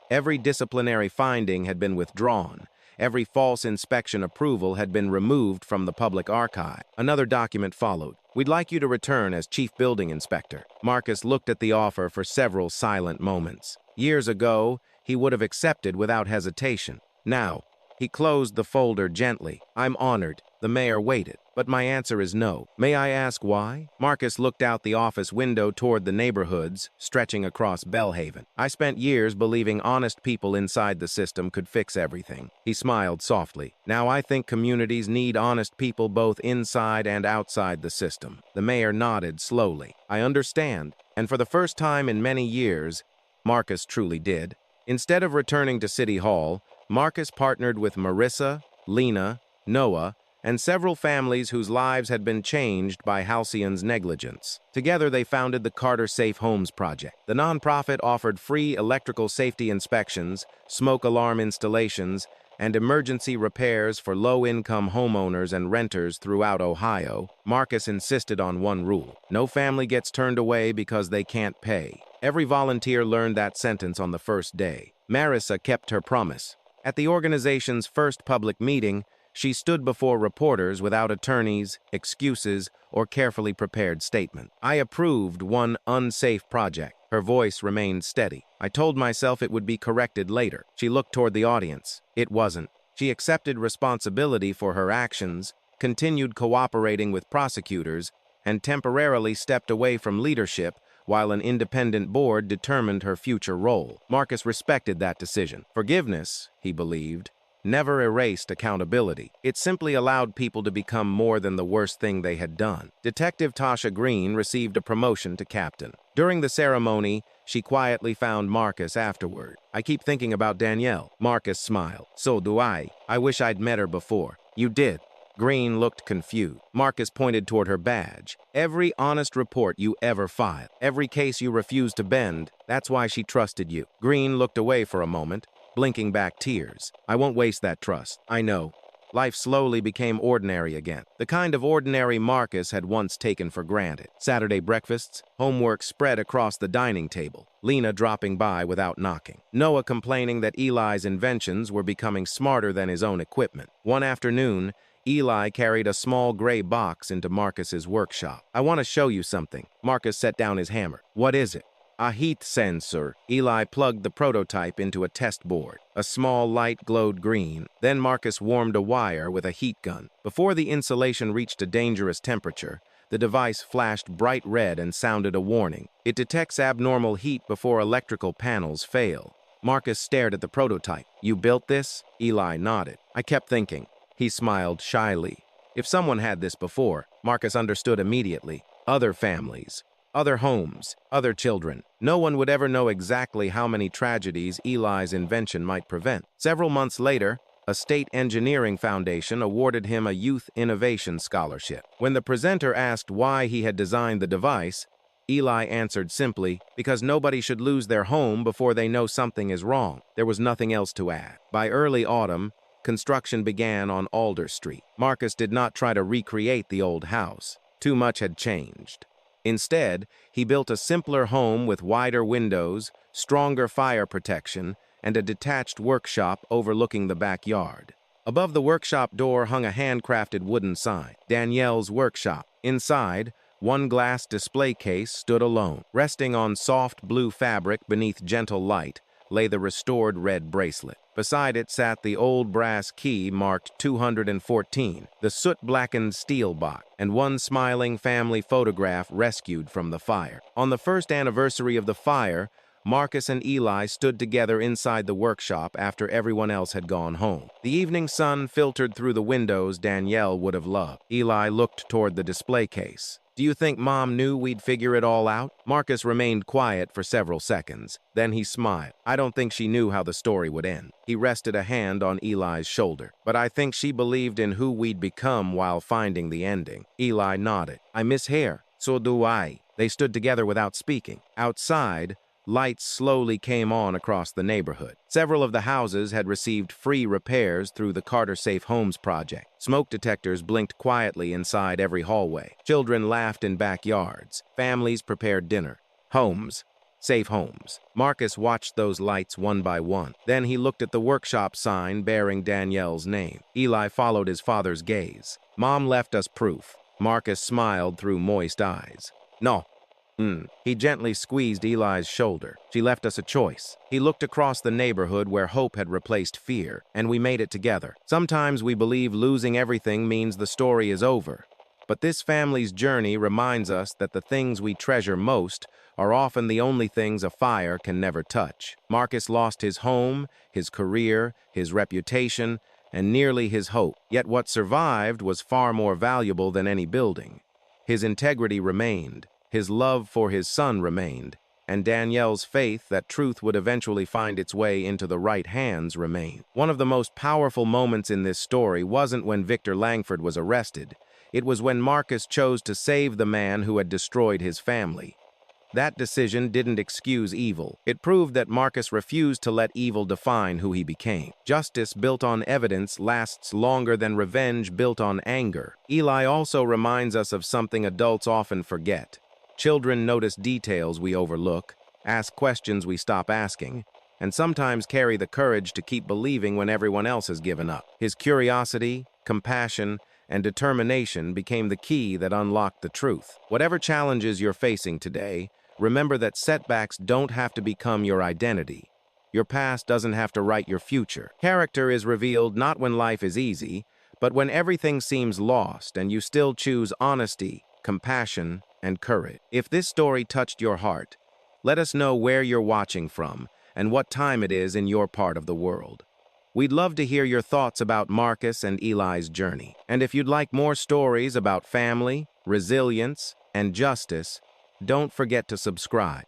Every disciplinary finding had been withdrawn. Every false inspection approval had been removed from the public archive. Another document followed. "We'd like you to return as chief building inspector." Marcus looked at the offer for several silent moments. Years ago, he would have accepted without hesitation. Now, he closed the folder gently. "I'm honored," The mayor waited, but my answer is no. May I ask why? Marcus looked out the office window toward the neighborhoods, stretching across Bellhaven. I spent years believing honest people inside the system could fix everything. He smiled softly. Now I think communities need honest people both inside and outside the system. The mayor nodded slowly. I understand, and for the first time in many years, Marcus truly did. Instead of returning to City Hall, Marcus partnered with Marissa, Lena, Noah, and several families whose lives had been changed by Halcyon's negligence. Together, they founded the Carter Safe Homes Project. The nonprofit offered free electrical safety inspections, smoke alarm installations, and emergency repairs for low-income homeowners and renters throughout Ohio. Marcus insisted on one rule: no family gets turned away because they can't pay. Every volunteer learned that sentence on the first day. Marissa kept her promise. At the organization's first public meeting, she stood before reporters without attorneys, excuses, or carefully prepared statement. I approved one unsafe project. Her voice remained steady. I told myself it would be corrected later. She looked toward the audience. It wasn't. She accepted responsibility for her actions, continued cooperating with prosecutors, and temporarily stepped away from leadership while an independent board determined her future role. Marcus respected that decision. Forgiveness, he believed, never erased accountability. It simply allowed people to become more than the worst thing they had done. Detective Tasha Green received a promotion to captain. During the ceremony, she quietly found Marcus afterward. I keep thinking about Danielle. Marcus smiled. So do I. I wish I'd met her before. You did. Green looked confused. Marcus pointed toward her badge. Every honest report you ever filed, every case you refused to bend, that's why she trusted you. Green looked away for a moment, blinking back tears. I won't waste that trust. I know. Life slowly became ordinary again. The kind of ordinary Marcus had once taken for granted. Saturday breakfasts, homework spread across the dining table, Lena dropping by without knocking, Noah complaining that Eli's inventions were becoming smarter than his own equipment. One afternoon, Eli carried a small gray box into Marcus's workshop. I want to show you something. Marcus set down his hammer. What is it? A heat sensor. Eli plugged the prototype into a test board. A small light glowed green. Then Marcus warmed a wire with a heat gun. Before the insulation reached a dangerous temperature, the device flashed bright red and sounded a warning. It detects abnormal heat before electrical panels fail. Marcus stared at the prototype. You built this? Eli nodded. I kept thinking. He smiled shyly. If someone had this before, Marcus understood immediately. Other families, other homes, other children. No one would ever know exactly how many tragedies Eli's invention might prevent. Several months later, a state engineering foundation awarded him a Youth Innovation Scholarship. When the presenter asked why he had designed the device, Eli answered simply, because nobody should lose their home before they know something is wrong. There was nothing else to add. By early autumn, construction began on Alder Street. Marcus did not try to recreate the old house. Too much had changed. Instead, he built a simpler home with wider windows, stronger fire protection, and a detached workshop overlooking the backyard. Above the workshop door hung a handcrafted wooden sign, Danielle's Workshop. Inside, one glass display case stood alone. Resting on soft blue fabric beneath gentle light lay the restored red bracelet. Beside it sat the old brass key marked 214, the soot-blackened steel box, and one smiling family photograph rescued from the fire. On the first anniversary of the fire, Marcus and Eli stood together inside the workshop after everyone else had gone home. The evening sun filtered through the windows Danielle would have loved. Eli looked toward the display case. Do you think Mom knew we'd figure it all out? Marcus remained quiet for several seconds. Then he smiled. I don't think she knew how the story would end. He rested a hand on Eli's shoulder. But I think she believed in who we'd become while finding the ending. Eli nodded. I miss hair. So do I. They stood together without speaking. Outside, lights slowly came on across the neighborhood. Several of the houses had received free repairs through the Carter Safe Homes project. Smoke detectors blinked quietly inside every hallway. Children laughed in backyards. Families prepared dinner. Homes. Safe homes. Marcus watched those lights one by one. Then he looked at the workshop sign bearing Danielle's name. Eli followed his father's gaze. Mom left us proof. Marcus smiled through moist eyes. No. He gently squeezed Eli's shoulder. She left us a choice. He looked across the neighborhood where hope had replaced fear, and we made it together. Sometimes we believe losing everything means the story is over. But this family's journey reminds us that the things we treasure most are often the only things a fire can never touch. Marcus lost his home, his career, his reputation, and nearly his hope. Yet what survived was far more valuable than any building. His integrity remained, his love for his son remained, and Danielle's faith that truth would eventually find its way into the right hands remained. One of the most powerful moments in this story wasn't when Victor Langford was arrested. It was when Marcus chose to save the man who had destroyed his family. That decision didn't excuse evil. It proved that Marcus refused to let evil define who he became. Justice built on evidence lasts longer than revenge built on anger. Eli also reminds us of something adults often forget. Children notice details we overlook, ask questions we stop asking, and sometimes carry the courage to keep believing when everyone else has given up. His curiosity, compassion, and determination became the key that unlocked the truth. Whatever challenges you're facing today, remember that setbacks don't have to become your identity. Your past doesn't have to write your future. Character is revealed not when life is easy, but when everything seems lost and you still choose honesty, compassion, and courage. If this story touched your heart, let us know where you're watching from and what time it is in your part of the world. We'd love to hear your thoughts about Marcus and Eli's journey. And if you'd like more stories about family, resilience, and justice, don't forget to subscribe.